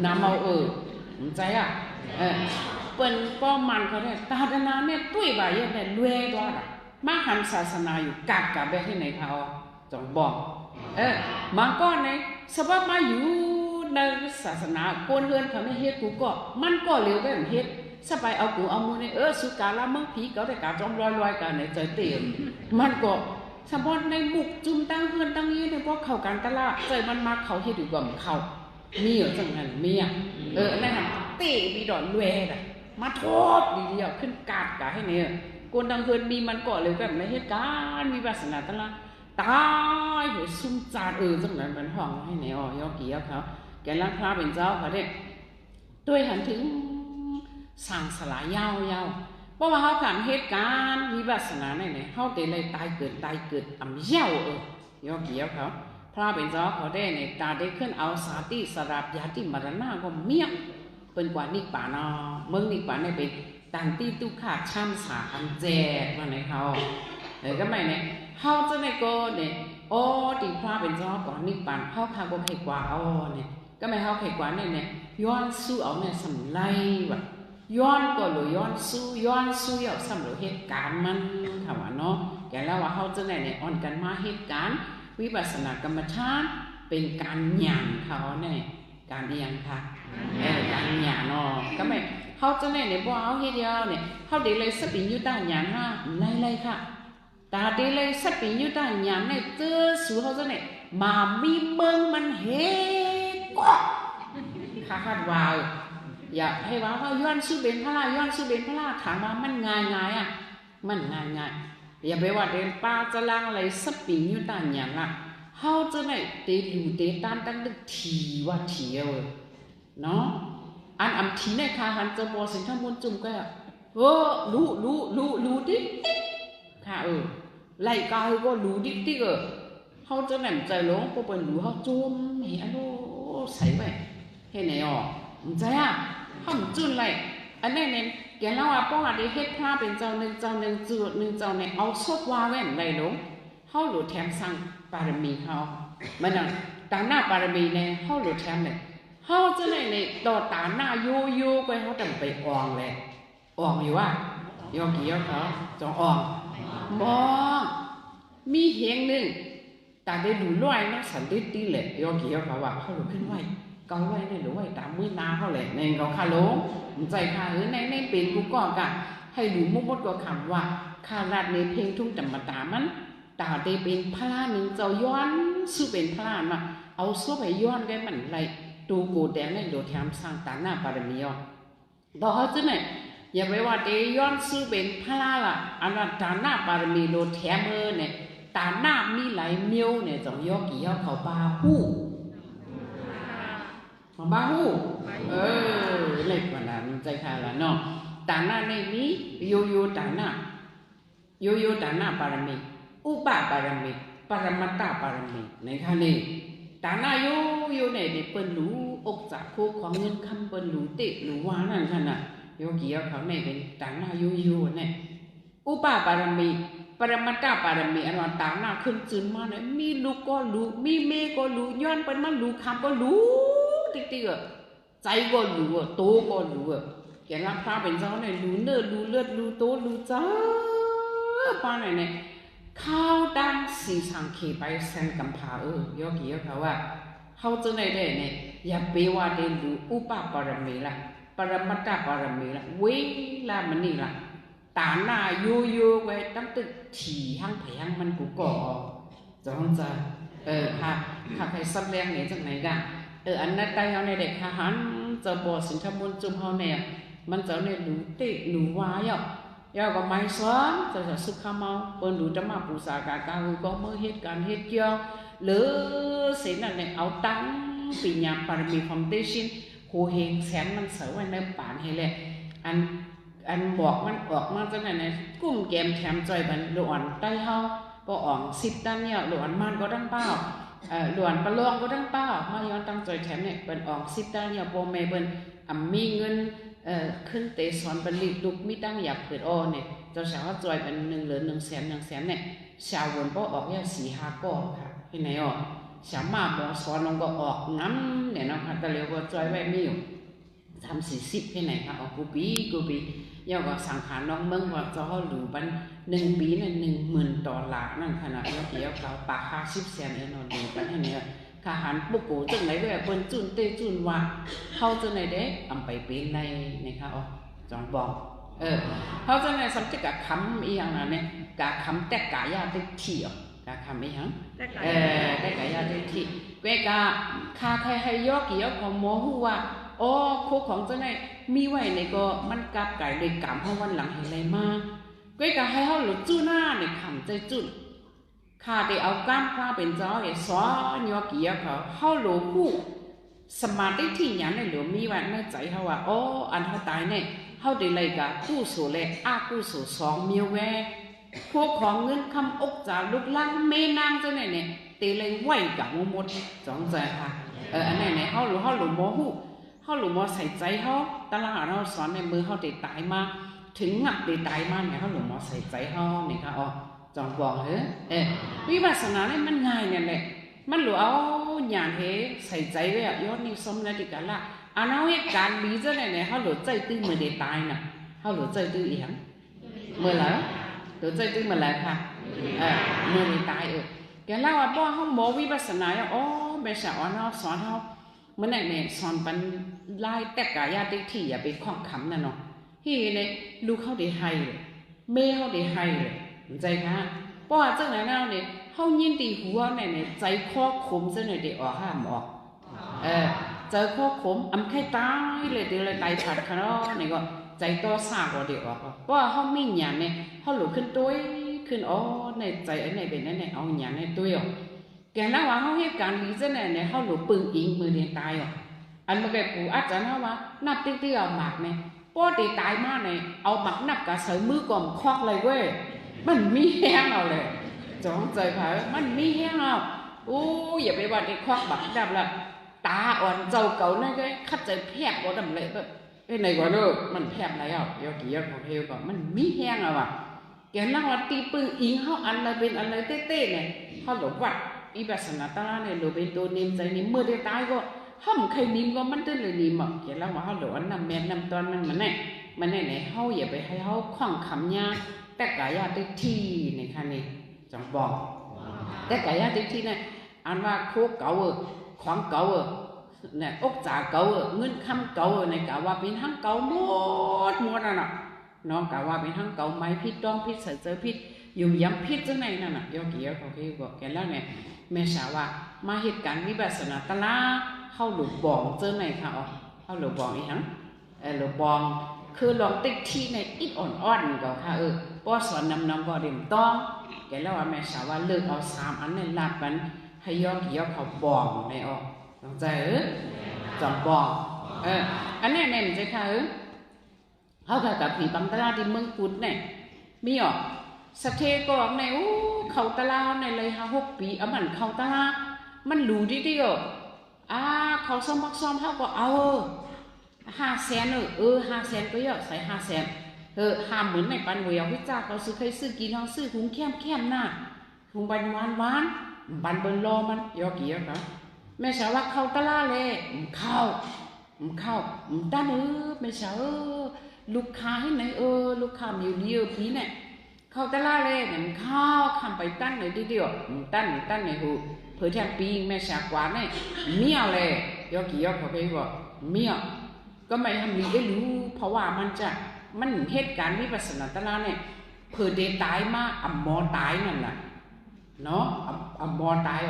น้ำเอาใจเปิ้นก็มันเขาเนี่ยตาดนาเนี่ยตุ้ยบ่ายเนี่ยรวยด้วยมาหันศาสนาอยู่กักกับแบบที่ไหนเขาจงบอกมันก็ในสภาพมาอยู่ในศาสนาโกนเฮือนเขาไม่เฮ็ดกูก็มันก็เร็วแบบเฮ็ดสบายเอากูเอามือในสุกาละมึงผีเขาได้กาจอมลอยกันในใจเตียมมันก็สมบูรณ์ในบุกจุ่มตั้งเฮือนตั้งนี้ในพวกเขาการตลาดใจมันมาเขาที่ดูก่อนเขามีจังนั้นมีนั่นน่ะเตะมีดอนรวยน่ะมาทบดีเดียวขึ้นกาดกะให้เนี่ยคนตั้งเฮือนมีมันก็เลยแบบในเหตุการณ์มีวาสนาตลาดตายหัวซุ่มจานจังนั้นเป็นห้องให้เนี่ยยอกี่เขาแกรักพระเป็นเจ้าเขาเนี่ยด้วยหันถึงสั่งสลายยาวเพราะว่าเขาการเหตุการณ์วิวาสนาเนี่ยเขาเตเลยตายเกิดเย้ายอกี่เขาพระเป็นเจ้าเขาได้เนี่ยตาได้ขึ้นเอาสาติสราบยาติมรณะก็เมียเป็นกว่านิป่านาเมืองนิป่าเนี่ยเป็นตันตีตุขาช่ำสาอันแจกมาในเขาก็ไม่เนี่ยเขาจะในก็เนี่ยตีพระเป็นเจ้าก่อนนิป่าเขาพาก็ไข่กว่าเนี่ยก็ไม่เขาไข่กว่าเนี่ยย้อนสู้เอาเนี่ยสำไรแบบย้อนก็หรือย้อนสู้เอาสำหรับเหตุการณ์มันค่ะว่าเนาะแกแล้วว่าเขาจะเนี่ยอ่อนกันมาเหตุการณ์วิปัสสนากรรมฐานเป็นการหยั่งเขาเนี่ยการเอียงค่ะการหยั่งเนาะก็ไม่เขาจะเนี่ยบ่เอาเฮ็ดเดียวเนี่ยเขาเดเลยสปิยุตาหยั่งไรค่ะตาเดเลยสปิยุตาหยั่งเนี่ยเจอสู่เขาจะเนี่ยมามีเมืองมันเฮ็ดก็คาดว่าอย่าให้ว่าเขาย้อนสู้เป็นพระถามว่ามันง่ายมันง่ายอย่าไปว่าเดินป่าจะล้างอะไรสปิยุตาหยั่งเขาจะเนี่ยเตลูเตตานตั้งทีว่าเที่ยวเนาะอันทีเนี่ยค่ะหันจะบอสินทั้งบนจุ่มก็รู้ดิค่ะไล่กายก็รู้ดิเขาจะแหนมใจร้องก็เป็นรู้เขาจุ่มเห็นใส่ไปเห็นไหนใจเขาจุ่มไรอันนี้เนี่ยแกเล่าว่าป้าได้เฮ็ดพระเป็นเจ้าหนึ่งจุดหนึ่งเจ้าเนี่ยเอาสดว่าแว่นไรหลงเขาหลุดแถมสั่งปารมีเขามันนั่งตาหน้าปารมีเนี่ยเขาหลุดแถมเนี่ยเขาจะในต่อตาหน้าโยไปเขาจำไปอองเลยอองอยู่ว่าโยกี่ยเขาจองอองมองมีเฮงหนึ่งตาได้ดูร้อยนะสันติตีเลยโยกี่ยเขาว่าเขาหลุดขึ้นไว้เกาไว้เนี่ยหรือไว้ตามมือนาเขาเลยในเขาคาลงใจค่ะในเป็นกูก่อนกันให้ดูมุกมดก็คำว่าคาราดในเพลงทุ่งจำมาตามันตาได้เป็นพระหนึ่งเจ้าย้อนสู้เป็นพระมาเอาสู้ไปย้อนได้มันไรตูกูแต่ในโดดแถมสร้างตาหน้าปารมีต่อเขาจะเนี่ยอย่าไปว่าเดย้อนสู้เป็นพระล่ะอันนั้นตาหน้าปารมีโดดแถมเนี่ยตาหน้ามีไหลเมียวเนี่ยจงยกกี่ยกเขาบาหูเล็กกว่านั้นใจค่ะละเนาะตาหน้าในนี้โยตาหน้าปารมีอุปปารมีปรมัตตปารมีในข้านี้ตาหน้าโยเนี่ยเด็กเปิ้นรู้ อกจากคู่ของเงินคำเป็นหลูเตะหลูวานั่นค่ะน่ะโยกีเขาในเป็นต่างหน้ายูเนี่ยอุปาบารมีปรมัตถบารมีอันว่าต่างหน้าขึ้นจืนมาเนี่ยมีลูกก็รู้มีเมก็รู้ย้อนเป็นมันรู้คำก็รู้ติ๊กใจก็รู้โตก็รู้แกรับพระเป็นเจ้าเนี่ยรู้เนื้อรู้เลือดรู้โตรู้จ้าป้าไหนเนี่ยข้าวดังสีสังเขไปแซนกัมพาโยกีเขาว่าเขาจะในได้เนี่ยอย่าไปว่าเดินรู้อุปาบารมีละปรมัตถบารมีละเวลามันนี่ละตาหน้ายูไว้ตั้งตึกถี่ห้างไผ่ห้างมันกูก่อจ้องจะค่ะใครซับแรงเนี่ยจากไหนกันอันนั้นได้เขาในเด็กทหารจะบอกสินค้ามูลจุ่มเขาเนี่ยมันจะในหนูติหนูวายยาวก็ไม่ซ้อนจะสุขเมาเปิ้นดูจะมาปูสากาการก็เมื่อเหตุการณ์เหตุเกี่ยวหรือสิ่งนั้นเนี่ยเอาตั้งปีญาปารมีฟอมเดชั่นโหเฮงแสนมันเสวยในป่านให้แหละอันบอกมันออกมาจากไหนเนี่ยกุ้มแกมแถมใจมันหลวนใต้เฮาก็อ่อง10 ด้านเนี่ยหลวนมันก็ดังเป้าหลวนปลองก็ดังเป้ามาย้อนตั้งใจแถมเนี่ยเป็นอ่อง10 ด้านเนี่ยโบเมเป็นมีเงินขึ้นเตะสอนเป็นลิลุกมีตั้งอยากเปิดเนี่ยเจ้าสาวจอยเป็น1 เหลือ1 แสนเนี่ยชาววนก็ออกเนี่ย4-5ก้อค่ะที่ไหนสามารถบอกสอนลงก็ออกน้ำเนี่ยนะคะแต่เร็วก็จอยไว้ไม่อยู่30-40ที่ไหนค่ะออกกูปียาวก็สังขารน้องเมืองว่าจะเขาหลูบัน1 ปีเนี่ย$10,000นั่นขนาดยกเกี่ยวกับปาก50 แสนนอนหลูบันให้เนี่ยทหารปุกโกจังไหนก็เปิ้นจุนเตจุนว่าเขาจะไหนเด้อำไปเป็นในนะคะจอนบอกเขาจะไหนสำจิกะคำอีหยังน่ะเนี่ยกะคำแต่กะยาติที่กะคำอีหยังแต่กะยาติที่เวกะคาใครให้ยอกกี่ยอกของหมอฮู้ว่าโคของจะไหนมีไว้ในก็มันกับไก่เลยกำเฮาวันหลังให้ไรมาเวกะให้เฮาหลุดจู้หน้าในคำใจจุนข้าได้เอาก้ามข้าเป็นเจ้าสอนยอกี่เขาหลวผู้สมาธิที่อย่างในหลวมีไว้ในใจเขาว่าอันเขาตายเนี่ยเขาได้เลยกับกู้สู่เลยกู้สู่2 มีแวพวกของเงินคำอกจากลูกลังเมนางจะเนี่ยเตเลยไหวกับมดจ้องใจค่ะอันไหนเนี่ยเขาหลวโมหูเขาหลวโมใส่ใจเขาตลาดเราสอนในมือเขาได้ตายมาถึงได้ตายมาเนี่ยเขาหลวโมใส่ใจเขาเนี่ยค่ะจองบอกวิปัสสนาเนี่ยมันง่ายเนี่ยแหละมันหลวเอาอย่างเฮใส่ใจไว้ยอดนิสมนาฬิกาละอันเอาเหตุการณ์ดีจะเนี่ยเขาหลวใจตื้อเมื่อได้ตายน่ะเขาหลวใจตื้ออีหยังเมื่อไหร่หลวใจตื้อเมื่อไหร่ค่ะเมื่อได้ตายแกเล่าว่าบ่เขาโมวิปัสสนาเบสาเขาสอนเขาเมื่อไหร่เนี่ยสอนปันไล่แต่กายาติที่อย่าไปข้องคำน่ะเนาะที่เนี่ยลูกเขาได้ให้เมเขาได้ให้เลยใจค่ะเพราะว่าจังไหนแล้วเนี่ยเฮายินดีหัวเนี่ยใจคอขมจังไหนได้ออกห้ามออกใจคอขมอำไข่ตายเลยเดี๋ยวเลยตายผัดค่ะเนาะนี่ก็ใจต่อซากก็เดี๋ยวออกเพราะว่าเฮามีหยังเนี่ยเฮาหลุขึ้นตัวขึ้นในใจอันไหนเป็นอันไหนเอาหยังในตัวแกแล้วว่าเฮาเหตุการณ์นี้จังไหนเนี่ยเฮาหลุปึงอิงมือเดียตายอันเมื่อกี้ปู่อาจารย์เฮาว่านับตื้อๆเอาหมากเนี่ยพอได้ตายมาเนี่ยเอาหมากนับกับใส่มือก่อมควักเลยเว้ยมันมีแห้งเอาเลยจ้องใจเผามันมีแห้งเอาอย่าไปว่าได้ควักบักดับละตาอ่อนเจ้าเก่านั่นก็คัดใจแพกบ่ดำเลยแบบไหนกว่าเด้อมันแพกไหนยกกี่ยกของเฮลก็มันมีแห้งเอาแกนั่งว่าตีปืนอิงเฮาอันละเป็นอันละเต้ๆเนี่ยเฮาหลบวัดอีบัสนาตาเนี่ยหลบเป็นตัวนิ่มใจนิ่มเมื่อได้ตายก็ห้ามใครนิ่มก็มันตื้อเลยนิ่มแกแล้วว่าเฮาหลบอันน้ำแม่นน้ำตอนมันไหนเฮาอย่าไปให้เฮาคว้างคำยาแต่กายาติที่ในค่ะนี่จังบอกแต่กายาติที่เนี่ยอันว่าโคเก่าของเก่าเนี่ยอกจ่าเก่าเงินคำเก่าในกะว่าเป็นทั้งเก่าหมดนั่นน่ะน้องกะว่าเป็นทั้งเก่าไม้พิษต้องพิษใส่เจอพิษยุ่มย้ำพิษจังไหนนั่นน่ะยอกี่ยเขาเคยบอกแกแล้วเนี่ยแม่สาวว่ามาเหตุการณ์วิบัติศาสตร์ตลาเข้าหลุดบ่องเจอไหนค่ะเข้าหลุดบ่องอีหยังหลุดบ่องคือลองติ๊กที่ในอิดอ่อนๆก็ค่ะป้อสอนนำบ่เด่นต้องแกแล้วว่าแม่สาวว่าเลิกเอา3 อันในลาดมันให้ยอกกี่ยอกเขาบ่องในต้องใจจับบ่องอันนี้เนี่ยมันจะค่ะเขากับผีบังตลาที่เมืองกุดเนี่ยมีสะเทก็ในเขาตลาในเลย6 ปีมันเขาตลามันรู้ดี เขาซ้อมพักซ้อมเขาก็เอา500,000500,000ก็เยอะใส่500,00050,000ในปันเวียววิจาเขาซื้อใครซื้อกินเขาซื้อหุงแค้มหน้าหุงบันหวานบันเบิ้ลรอมันยอกี่ยอครับแม่สาวว่าเข้าตลาดเลยเข้าด้านไม่สาวลูกค้าให้ไหนลูกค้ามีอยู่เดียวพี่เนี่ยเข้าตลาดเลยเนี่ยเข้าคำไปตั้นไหนเดียวตั้นไหนหูเผื่อแทนปีแม่สาวกว่าเนี่ยเมียเลยยอกี่ยอเขาไปบอกเมียก็ไม่ทำดีได้รู้เพราะว่ามันเหตุการณ์วิปัสสนาตลาดเนี่ยเผื่อเดตายมาอัมมอตายนั่นแหละเนาะอัมมอตาย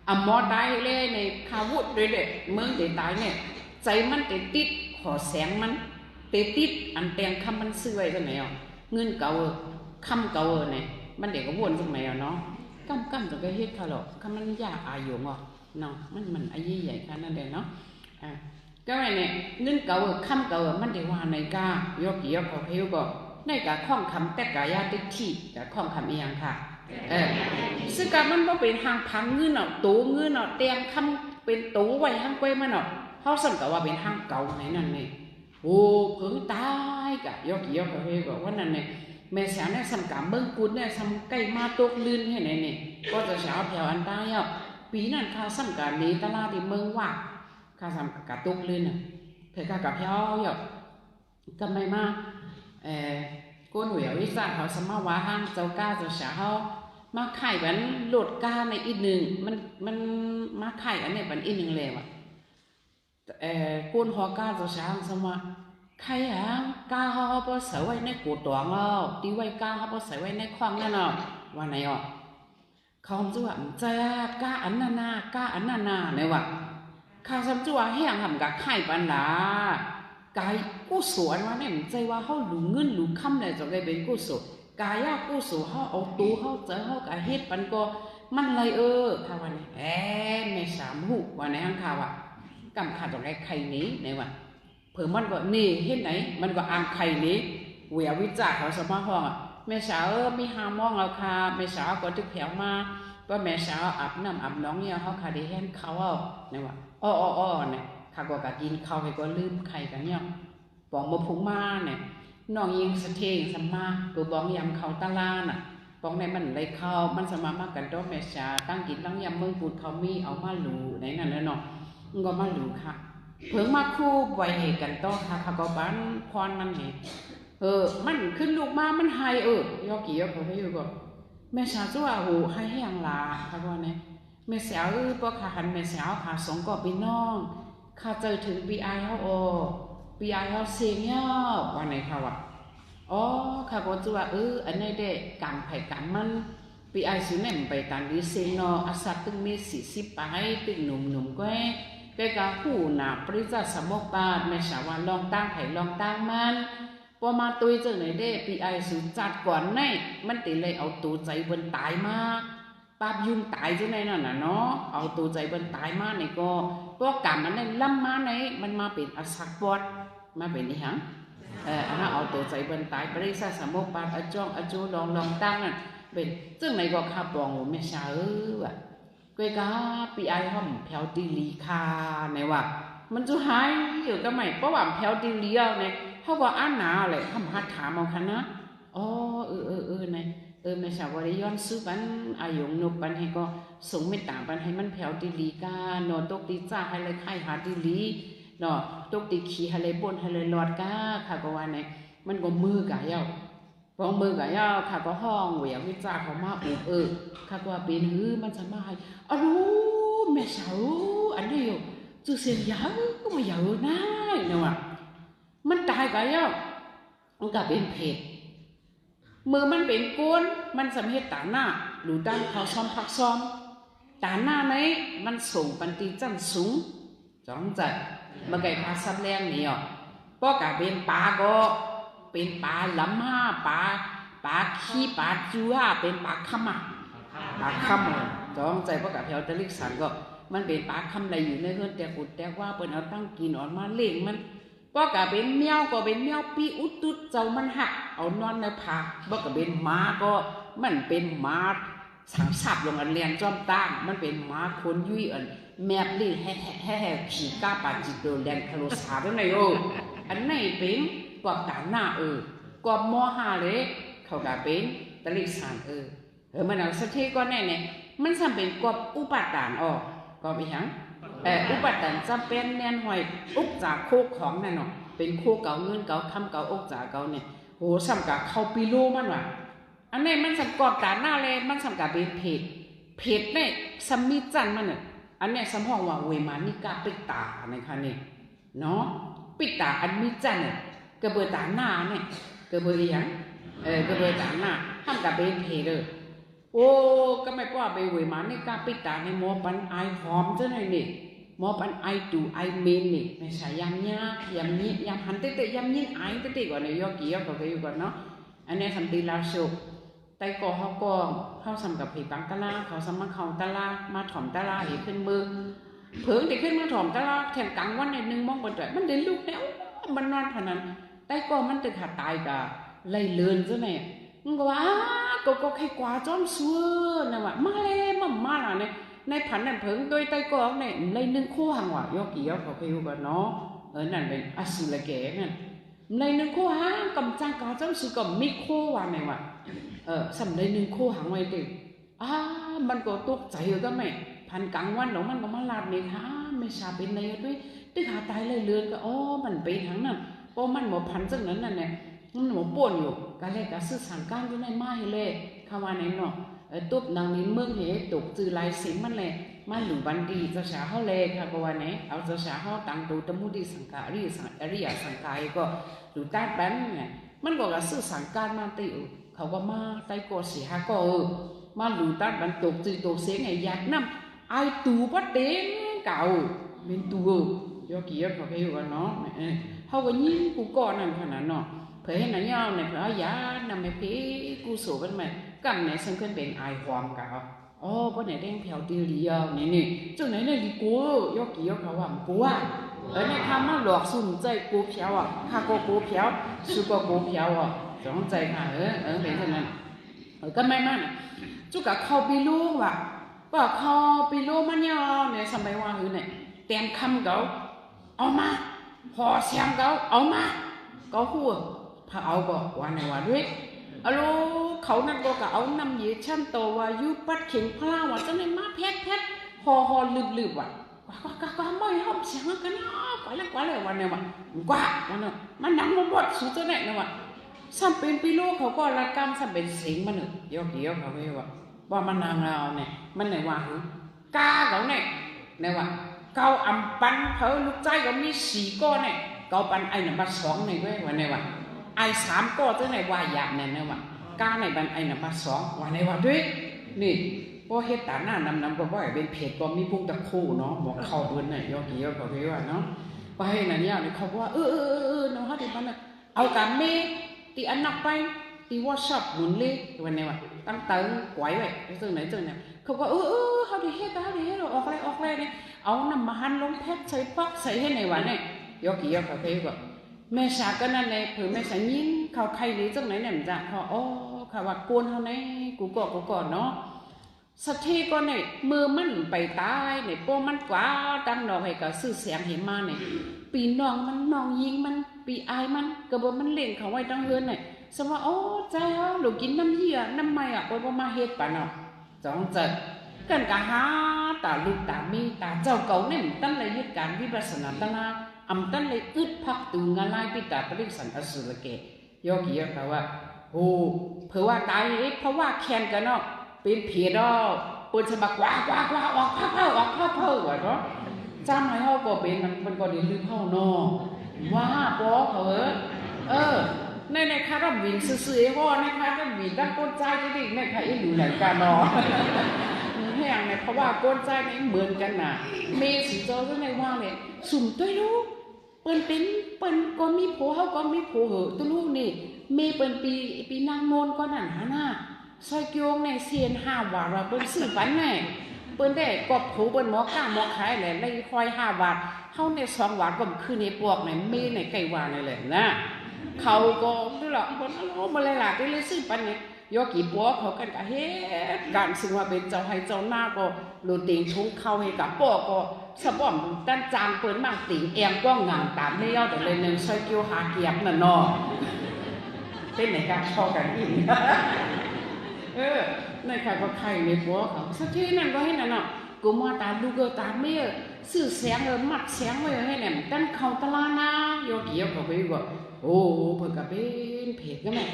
อัมมอตายเลยในคาวุธด้วยเด็กเมืองเดตายเนี่ยใจมันติดขอแสงมันติดอันแตงคำมันซื้อไว้จังไหนเงินเก่าคำเก่าเนี่ยมันเด็กก็วนจังไหนเนาะกำจังก็เฮ็ดเขาหรอกคำมันยากอายุเนาะมันอายุใหญ่ขนาดนั้นเนาะก็ไงเนี่ยเงินเก่าคำเก่ามันได้ว่าในกายกกี่ยกเขาเพียวก็ในกาข้องคำแต่กายาติที่กาข้องคำเอียงค่ะซึ่งการมันก็เป็นทางพังเงินตู้เงินเตียงคำเป็นตู้ไว้ทางกล้วยมันเขาสั่งกับว่าเป็นทางเก่าไหนนั่นนี่โอ้เพิ่งตายกะยกกี่ยกเขาเพียวก็ว่านั่นเนี่ยแม่สาวเนี่ยสั่งกับเบิ้งกุนเนี่ยสั่งไก่มาตกลื่นให้ไหนเนี่ยก็จะสาวแถวอันตายปีนั้นข้าสั่งกับนี้ตลาดที่เมืองว่าข้าทำกระตุกลื่นเธอกับเพียวก็ไม่มาก้นเหวี่ยวิสาเขาสมาว่าห้างเจ้าก้าเจ้าสาวเขามาไข่บันโหลดก้าในอีกหนึ่งมันมาไข่อันนี้บันอีกหนึ่งเลยว่ะก้นหอก้าเจ้าสาวสมาไข่ก้าเขาพอใส่ไว้ในกูตัวเงาตีไว้ก้าเขาพอใส่ไว้ในคลองนั่นเนาะว่าไหนเขาจะว่าจะก้าอันนาเนี่ยว่ะข้าซ้ำจัวแห้งทำกับไข่ปันหลากายกู้สวนว่าเนี่ยใจว่าเขาหลุเงินหลุคำเลยจะได้เป็นกู้สวนกายกู้สวนเขาเอาตู้เขาเจอเขากายเฮ็ดปันก็มันอะไรข้าวันนี้ไม่สามหูวันในห้างข่าวกำขาดจะได้ไข่นี้ในวันเผื่อมันก็นี่เฮ็ดไหนมันก็อ่างไข่นี้เวียวิจารเขาสมาห้องแม่สาวมีหามองเอาค่ะแม่สาวก็ทึกแถวมาว่าแม่สาวอาบน้ำอาบน้องเนี่ยเขาขาได้เห็นเขาเนี่ยว่าเนี่ยข้าก็กะกินข้าวให้ก็ลืมไข่กันเนี่ยปองมาพุงมาเนี่ยน้องยิงสะเทงสมาตัวบองยำเขาตะลาน่ะปองในมันไรข้าวมันสมามากกันตัวแม่ชาตั้งกินตั้งยำเมืองปูดเขามีเอามาหลูไหนนั่นแล้วเนาะก็มาหลูค่ะเพิ่งมาคู่ไว้กันต่อค่ะข้าก็บ้านพรมันเห็นมันขึ้นลูกมามันไฮยอกี่ยอเขาให้อยู่ก่อนแม่ชาจั่วโหให้แห้งลาค่ะว่าเนี่ยแม่สาวพวกขาหันแม่สาวขาสองก็เป็นน้องข้าเจอถึงปีไอเขาปีไอเขาเสียงเงี้ยวันไหนเขาข้าก็จะว่าอันนี้เด็กกำไผ่กำมันปีไอสุนันไปตันดีเสียงอาศัยตึงมี40 ไปตึงหนุ่มก็กะหูหนาปริจสมกบาทไม่สาวลองตั้งไผ่ลองตั้งมันพอมาตุยเจอไหนเด็กปีไอสุจัดก่อนในมันติเลยเอาตัวใจบนตายมากปาบยุ่งตายจังไหนนั่นน่ะเนาะเอาตัวใจบนตายมาในก็พวกกรรมมันเนี่ยล้ำมาในมันมาเป็นอสักปอดมาเป็นนี่ฮะอันนั้นเอาตัวใจบนตายปริศสมกปาอจ้องอจูลองตั้งนั่นเป็นจังไหนก็ข้าปองไม่ใช่ว่ะก็กะปีไอห้อมแถวตีลีคาในว่ามันจะหายอยู่ก็ไม่เพราะว่าแถวตีลีเอาเนี่ยเขาก็อ่านหนาเลยทำหัดถามเอาคันนะเนี่ยไม่ใช่ว่าได้ย้อนซื้อปันอายุนกปันให้ก็ส่งไม่ต่างปันให้มันแผ่วตีลีกานอนตกตีจ้าให้เลยไข่หาตีลีเนาะตกตีขี้ให้เลยบนให้เลยหลอดกาค่ะก็ว่าเนี่ยมันก็มือกะเย้าพอมือกะเย้าค่ะก็ห้องเหวี่ยงวิจารเขามาค่ะก็ว่าเป็นมันสบายรู้แม่สาวอันนี้อยู่จือเสียงยาวก็ไม่ยาวนะเนาะมันตายกะเย้ามันก็เป็นเพศมือมันเป็นก้นมันสำเร็จตาหน้าหรือด้านเขาซ้อมพักซ้อมตาหน้าไหนมันสูงปันตีจันสูงจ้องจัดมาไก่พาซับแรงนี่ป้อกะเป็นปลาก็เป็นปลาล้ำห้าปลาขี้ปลาจัวเป็นปลาคำปลาคำจ้องใจป้อกะเพียวตะลิกสันก็มันเป็นปลาคำอะไรอยู่ในเฮือนแต่ปุดแต่ว่าเป็นเอาตั้งกินออกมาเล่งมันก็กะเป็นแมวก็เป็นแมวปีอุตุดเจ้ามันหักเอานอนในผาบ่ก็เป็นหมาก็มันเป็นหมา สังสับลงอันเรียนจอมตั้งมันเป็นหมาคนยุ่ยอันแมบลี่แห่ขี่ก้าปาจิโดแลนคาโลสาด้วยไงอันไหนเป็นกอบตาหน้ากอบมอหาเลยเขาก็เป็นตะลิสานมันเอาสักทีก็แน่มันจำเป็นกอบอุปทานกอบอีหยังอุปทานจำเป็นแน่นหอยอุกจากโคกของนั่นเนาะเป็นโคเก่าเงินเก่าคำเก่าอกจากเก่าเนี่ยโหสำกับเข้าปีโลมันว่ะอันนี้มันสำกอบตาหน้าเลยมันสำกับเป็นเพจเนี่ยสมิจันมันเนี่ยอันนี้สำห้องว่าเวมานิกาปิตานะคะนี่เนาะปิตาอันมิจันเนี่ยกระเบือตาหน้าเนี่ยกระเบือยังกระเบือตาหน้าทำกับเป็นเพจเลยโอ้ก็ไม่ป้าไปเวมานิกาปิตาในหมอปันไอหอมเจ้าหน่อยนี่หมอปันไอดูไอเมนนี่ไม่ใช่ยำยายำนี้ยำหันเตะยำยิ่งไอเตะก่อนในยอกี่ยอก็อยู่ก่อนเนาะอันนี้ทำตีลาสุกแต่ก็เขาสำกับผีปังตะลาเขาสำมาเขาตะลามาถ่อมตะลาอีกขึ้นมือเผิงติขึ้นมาถ่อมตะลาแถมกลางวันในนึงมองบนใจมันเดินลูกแล้วมันนอนขนาดแต่ก็มันตึกขาตายกะไล่เลือนซะเนี่ยมันก็ว่าก็ใครกว่าจอมซัวนะว่ามาเลยมาล่ะเนี่ยในผันนั่นเผิงโดยแต่ก็เนี่ยไล่นึงคู่ห่างว่ะยกกี่ยกเขาเคยอยู่กันเนาะนั่นเป็นอสุรแก่นั่นไล่นึงคู่ห่างกำจังกาจอมซัวก็มีคู่วันไหนว่ะสำได้หนึ่งคู่หางไว้ติมันก็ตกใจก็ไม่พันกลางวันหรอกมันก็มาลาดเมฆไม่ชาเป็นอะไรด้วยตึกหาตายเลยเลือนก็มันไปทางนั้นเพราะมันหมดพันจังนั้นน่ะเนี่ยมันหมดป่วนอยู่การเล่นการสื่อสารการอยู่ในไม้เลยคำว่าไหนเนาะตุ๊บนางนี้เมืองเหตกจือลายสิมันเลยมาหลุบันดีเจ้าชาเขาเลยค่ะเพราะว่าไหนเอาเจ้าชาเขาตั้งตัวตมุดีสังกาอริยสังกายก็หลุดใต้แป้นเนี่ยมันก็การสื่อสารการมาติเขาก็มาใต้กอสีหาก็มาหลุดใต้บรรทุกจืดตัวเสียงไงอยากน้ำไอตูพัดเด้งเก่าเป็นตัวยอกี่ยอเขาไปอยู่กันเนาะเขาก็ยิ้มกูก่อนนั่นขนาดเนาะเผยให้หนังยาวเนี่ยเพราะยานำไปเพกูสูบกันไหมกันเนี่ยซึ่งขึ้นเป็นไอความเก่าเพราะไหนเด้งแผ่วตีเรียวนี่จังไหนเนี่ยดีกูยอกี่ยอเขาว่ากูว่าเนี่ยทำมาหลอกสุ่มใจกูเพียวข้าก็กูเพียวสุก็กูเพียวสองใจค่ะเป็นเช่นนั้นก็ไม่มั่นจุกกับเขาปีลูกว่ะก็เขาปีลูกมันเนี่ยสมัยว่าเนี่ยเตรียมคำเขาเอามาพอเสียงเขาเอามาก็หัวพาเอาก็วันไหนวันด้วยเขานั่นก็เอานำเยี่ยชั้นโตว่ายุปัดเข่งพลาว่าจะไหนมาแพทพอลืบว่ะก็ไม่ห้องเสียงกันนะกว่าเลยวันไหนวันกว่าวันนั้นมันดังมาหมดสุดจะไหนนะวะสัมเป็นปีโลเขาก็รายการสัมเป็นเสียงมันหนึ่งยกเขาไม่ว่ามันนางเราเนี่ยมันไหนว่าหือกาเขาเนี่ยว่าเกาอำปันเพอลูกใจก็มี4ก้อนเนี่ยเกาปันไอ้หนึ่งมา2เนี่ยด้วยวันไหนว่าไอ้3ก้อนจะไหนว่าหยาบเนี่ยว่ากาในบันไอ้หนึ่งมา2วันไหนว่าด้วยนี่พอเฮ็ดตาหน้านำก็ว่าเป็นเพจก็มีพุ่งตะคู่เนาะบอกเข้าด้วยเนี่ยยกเขาไม่ว่าเนาะไปไหนเนี่ยเขาว่าเนาะฮะที่บ้านเนี่ยเอาการเมตีอันนักไปตีว่าชอบหมุนเล็กวันนี้ว่าตั้งเติมไว้ไว้จังไหนเขาก็เขาดีเฮ็ดเราออกเลยเนี่ยเอาน้ำมันลงเพชรใส่ปักใส่ให้ในวันเนี่ยยกเขาไปก็แม่ชาก็นั่นเลยเผื่อแม่ชายิ้มเขาใครหรือจังไหนเนี่ยจ้ะเขาเขาว่ากวนเขาในกูก่อนเนาะสักทีก็เนี่ยมือมันไปตายเนี่ยโป้มันกว่าตั้งดอกให้กับสื่อเสียงเห็นมาเนี่ยปีน้องมันน้องยิงมันปีอายมันกระบอกมันเล่นเขาไว้ตั้งเฮือนเนี่ยสมว่าใจหลูกกินน้ำเหี้ยน้ำไม่ไปบ่มาเฮ็ดป่ะเนาะจ้องจัดกันกะหาตาลูกตามีตาเจ้าเก่าเนี่ยตั้งเลยเหตุการณ์วิปัสสนาตนาตั้งเลยอึดพักตูงานลายปิตาปริสันอสุรเกยกเขาว่าเผื่อว่าตายเพราะว่าแค้นกันเนาะเป็นผีดอกปืนฉบับว้าออกเพ้อว่ะเนาะจำให้เฮาก็เป็นมันก็ได้ลืมเฮาเนาะว่าบ่เขาในคาร์บินซื่อๆว่าในคาร์บินตั้งก้นใจดิในคาร์อยู่ไหนกันเนาะแห้งเนี่ยเพราะว่าก้นใจนี่เหมือนกันน่ะเมสิเจ้าก็ในว่าเนี่ยสุ่มตัวลูกเปิ้นก็มีผัวเฮาก็มีผัวตัวลูกนี่เมเปิ้นปีนางโมนก็นั่นหาหน้าซอยเกียงในเซียน5 บาทเราเปิ้นซื้อปันแน่เปิ้นได้กอบผูเปิ้นหมอก้าหมอขายแหละได้คอย5 บาทเฮาใน2 บาทก็คือในปวกในเมในไก่หวานนี่แหละนะเขาก็ดูหรอกคนมาเลยล่ะไปเลยซื้อปันเนี่ย ยกี่ปัวเขากันก็เฮ็ดการซึ่งว่าเป็นเจ้าให้เจ้าหน้าก็โลติงชงเข้าให้กับป้อก็สะบ่อมด้านจางเปิ้นมากติงแองก้องงางตามไม่เอาแต่เลยนึงใส่เกี่ยวหาเกียบน่ะเนาะเป็นไหนกันพอกันอีกในใครก็ใครในปัวเขาสักทีนั่นก็ให้นั่นเนาะกูมาตาดูเกตาไม่สื่อแสงมัดแสงไว้ให้แหนมกันเขาตลานาโยเกี่ยวกับไปก็โอ้เพิ่นก็เป็นเพจก็แม่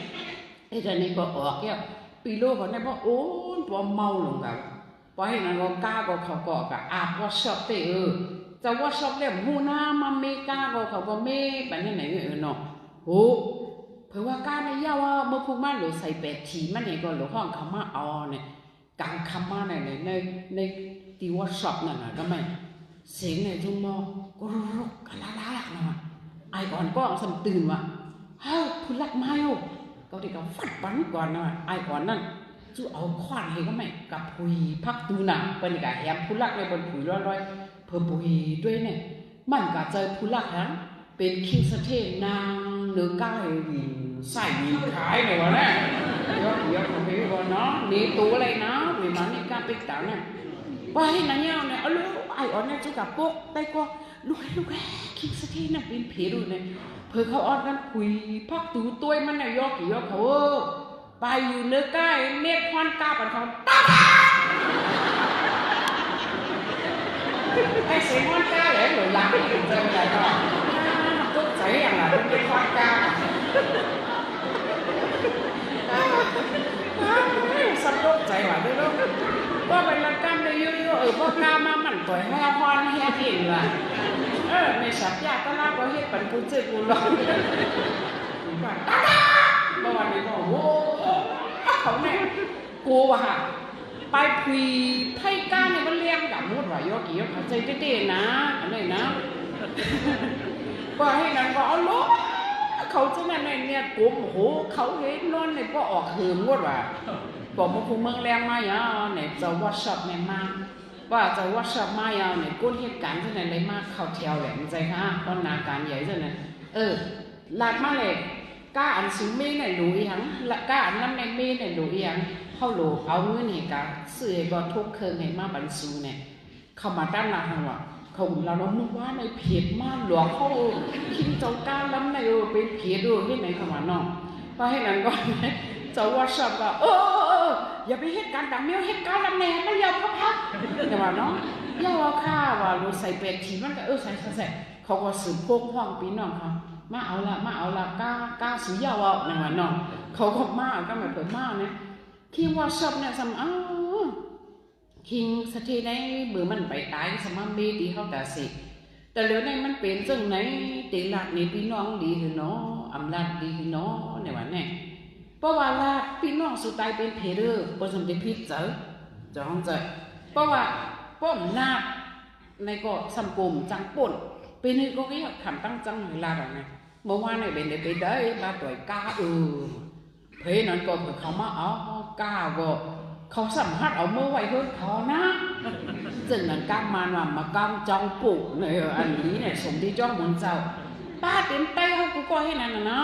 ไอ้ตอนนี้ก็ออกเนี่ยปีโลก็ได้บ่โอ้ตัวเมาลงแบบพอให้นั่นก็กล้าก็เขาก็อาบว่าชอบเตจะว่าชอบเล่มหูหน้ามาเมกาก็เขาก็เมแบบนี้ไหนเนาะโอ้เผื่อว่ากล้าในย่าว่าเมื่อพูดมันหรือใส่เป็ดทีมันเนี่ยก็หรือห้องคำว่าอ๋อเนี่ยการคำมาในตีว่าชอบนั่นน่ะก็ไม่เสียงในทุ่งมอก็รุกกันละนะไอ้ก่อนก็สำตื่นว่ะเฮ้ยผู้รักมาอยู่ก็ที่เขาฟัดปันก่อนนะไอ้ก่อนนั่นจู่เอาขวานให้ก็ไม่กับผุยพักตูน่ะเป็นกับแฮมผู้รักในบนผุยร้อยเพิ่มผุยด้วยเนี่ยมันก็เจอผู้รักฮะเป็นคิงสเตนนางเนื้อก้ายใส่มีขายเลยวะเนี่ยเยอะของพี่ก่อนเนาะนี่ตัวอะไรนะวิมันนี่การปิดตาเนี่ยว่าให้นางเนี่ยเนี่ยลูกไอ้อ่อนเนี่ยจู่กับปุ๊กได้ก็ลูกคิงสเตนน่ะเป็นเพรูเนี่ยเพื่อเขาออดนั้นคุยพักตูตัวมันเนี่ยยอกเขาไปอยู่เนื้อใกล้เม็ดควันกาปันเขาตาไอ้เสียงควันกาเลยหรือหลังอยู่เจออะไรก็ตกใจอย่างไรเป็นควันกาสับตกใจว่ะด้วยลูกว่าเป็นละกันเลยยุ่ยพวกกามามันต่อยให้พรให้เองล่ะในสัปดาห์ก็ลาก็เฮ็ดปันกูเจอกูร้องว่าตาเมื่อวันนี้ก็โอ้เขาเนี่ยกูว่ะไปคุยไพ่ก้าเนี่ยมันเลี้ยงกับมุดว่ะยอกี่ยอเขาใจเต้ๆนะอะไรนะก็ให้นั่นก็เอาลูกเขาจะนั่นเนี่ยกูโอ้โหเขาเห็นนอนเนี่ยก็ออกหืมมุดว่ะบอกมาคุเมืองแรงมาอย่างเนี่ยจะวอชช็อปเนี่ยมาว่าจะว่าชอบมาเอาเนี่ยก้นเหตุการณ์ที่ไหนเลยมากเขาเที่ยวแหละมันใจค่ะตอนนาการใหญ่ที่ไหนลาดมาเลยก้าอันซื้อเมย์เนี่ยรู้ยังละก้าอันนั้นในเมย์เนี่ยรู้ยังเขารู้เอาเงินเนี่ยกันซื้อก็ทุกเครื่องให้มาบรรจุเนี่ยเขามาด้านหลังว่าเขาเราเรานึกว่าในเพจมาหลอกเขาคิดเจ้าก้าล้ำในเป็นเพจด้วยที่ไหนเขามาเนาะเพราะให้นั้นก็จะว่าชอบก็อย่าไปเหตุการณ์ดังเนี้ยเหตุการณ์ลำแหน่ไม่ยอมพักแต่ว่าเนาะย่าว่าข้าว่ารู้ใส่เป็ดทีมันก็ใส่เขาก็สืบพกห้องปีน้องเขามาเอาละก้าสียาวเนี่ยว่าน้องเขาก็มาก็ไม่เปิดมาเนี่ยคิงว่าชอบเนี่ยสมัยคิงสถีในเมื่อมันไปตายสมัยเบดีเขาแต่สิแต่เหลือในมันเป็นซึ่งไหนตีหลักนี่พี่น้องดีหรือเนาะอำนาจดีหรือเนาะเนี่ยว่าเนี่ยเพราะว่าละพี่น้องสุดท้ายเป็นเพเดอร์ผสมเป็นพิษเจอห้องเจอเพราะว่าป้อมนาดในก็สังคมจังป่นเป็นนี่ก็ยังขันตั้งจังเวลาแบบนี้เมื่อวานในเป็นไปได้มาต่อยก้าเพนั้นก็เขามาเอาก้าก็เขาสัมผัสเอาเมื่อไหร่เพิ่งเขานะจึงนั้นก้ามามากางจ้องปู่ในอันนี้เนี่ยสมที่จ้องบนเจ้าป้าเต็มเต้เขาก็ให้นั่นนะ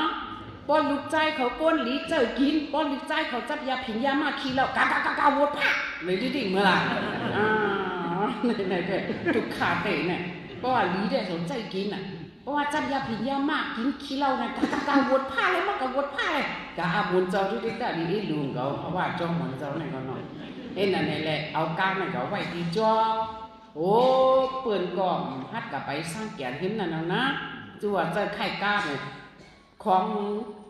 ป้อนลูกใจเขาก้นหลีเจอกินป้อนลูกใจเขาจับยาผิงยามาขี้แล้วกาวดผักเลยดิ่งเมื่อไหร่ไหนถูกขาดเตะเนี่ยเพราะว่าหลีเนี่ยสนใจกินอ่ะเพราะว่าจับยาผิงยามากกินขี้เราเนี่ยกาวดผ้าเลยมากกาวดผ้าเลยกาบุญเจ้าที่ได้แต่ดีลุงเขาเพราะว่าจ้องเหมือนเจ้าเนี่ยก็นอนเอ็นนั่นแหละเอาก้างเนี่ยเขาไว้ที่จ้อโอ้เปิ่นก่อมฮัดกับไปสร้างแก่นหินนั่นนะจั่วเจอไข่ก้าเนี่ยของ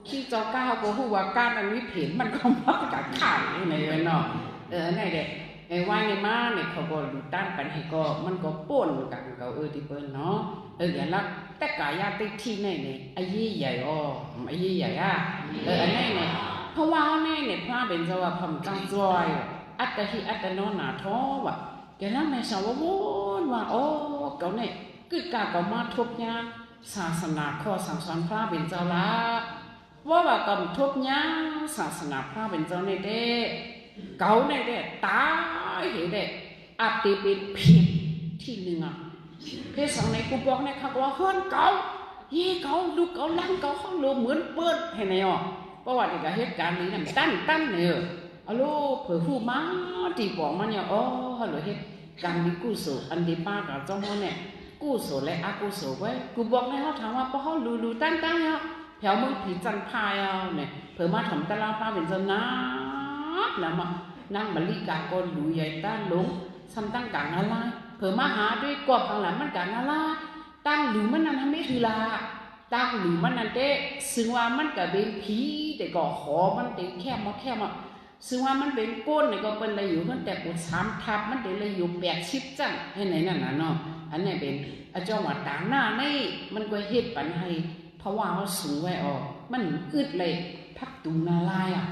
ขี้เจ้าก้าวก็หัวก้านอันนี้เผ็ดมันก็มาจากข่าวในเนาะในเด็กไอ้วายในม้าเนี่ยเขาก็ดูต้านกันให้ก็มันก็ป่นกันเขาที่เปิ้นเนาะอย่างนั้นแต่กายาติดที่เนี่ยไอ้ยี่ใหญ่ไอ้ยี่ใหญ่อันนี้เนี่ยเพราะว่าเนี่ยพระเป็นเจ้าว่าพำจังจอยอัตถิอัตโนนาท้อว่ะแกนั่งในสาววนว่าโอ้เขาเนี่ยกึศกาเขามาทบยาศาสนาข้อสั่งสอนพระเป็นเจ้าละว่ากำทบยาศาสนาพระเป็นเจ้าในเด็กเก่าในเด็กตายเหตุเด็กอาติเป็นผิดที่หนึ่งเพศสังในกูบอกในข้าว่าเฮือนเก่ายี่เก่าลูกเก่าลังเก่าห้องโลเหมือนเปิดให้ไหนเพ ราะว่าที่ก็เหตุการณ์นี้น่ะตั้นเนี่ยอะโลเผื่อผู้มาตีบอกมันเนี่ยอ๋อฮัลโหลเหตุการณ์นี้กุศลอันที่ป้ากับเจ้าพ่อเนี่ยกุศลและอกุศลไว้กูบอกให้เขาถามว่าเพราะเขารู้ตั้นเนี่ยแถวเมืองผีจันพายเอาเนี่ยเผื่อมาทำตลาดป้าเป็นเจ้านักนะมานั่งบริการคนรู้ใหญ่ต้านลงซ้ำตั้งกลางอะไรเผื่อมาหาด้วยกอบข้างหลังมันกลางอะไรตั้งหรือมันนั่นทำไม่คือลาตั้งหรือมันนั่นเต้ซึ่งว่ามันก็เป็นผีแต่ก็ขอมันเต็แค่มาซึ่งว่ามันเป็นก้นเนี่ยก็เป็นอะไรอยู่ตั้งแต่ปวด3 ทับมันเต็เลยอยู่80 จังให้ไหนนั่นน่ะเนาะอันนี้เป็นอาจารย์ว่าต่างหน้านี่มันก็เฮ็ดปันให้เพราะว่าเขาสูงไว้ออกมันอึดเลยพักตุนาลายอ่ะ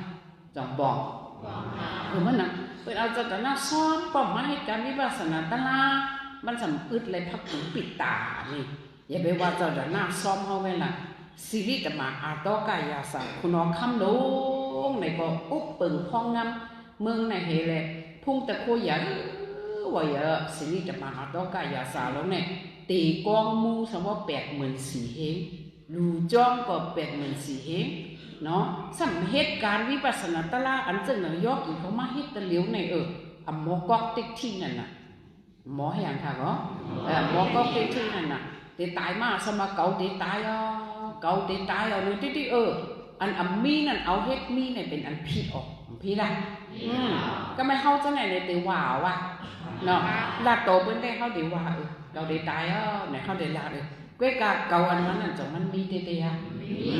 จะบอกมันน่ะเป็นเอาจารย์หน้าซ้อมป้อมมาให้การวิปัสสนาตลามันสำอึดเลยพักตุปิดตานี่อย่าไปว่าเจ้าหน้าซ้อมเขาไว้ล่ะซีรีส์จะมาอาตอกายาสาคุณน้องคำลงในก็อุบเปิงพองงำเมืองในเฮเลยพุ่งตะโคยาว่าอย่าซีรีส์จะมาอาตอกายาสาแล้วเนี่ยตีกองมูสมว่า84,000เฮงดูจ้องก็84,000เฮงเนาะสำเหตุการวิปัสสนาตลาอันเจนยอกอีเขามาเฮ็ดตะเหลียวในอหมอกอกติ๊กที่นั่นน่ะหมอให้อย่างค่ะก็หมอกอกติ๊กที่นั่นน่ะตีตายมาสมาเกาตีตายเลยที่อันมีนั่นเอาเฮ็ดมีเนี่ยเป็นอันผิดออกผิดอ่ะก็ไม่เข้าจังไหนในตีว่าว่ะเนาะลาโตเปิ้นได้เข้าตีว่าเกาตีตายเนี่ยเข้าตีลาก้วยกาเกาอันนั้นจังมันมีเตะ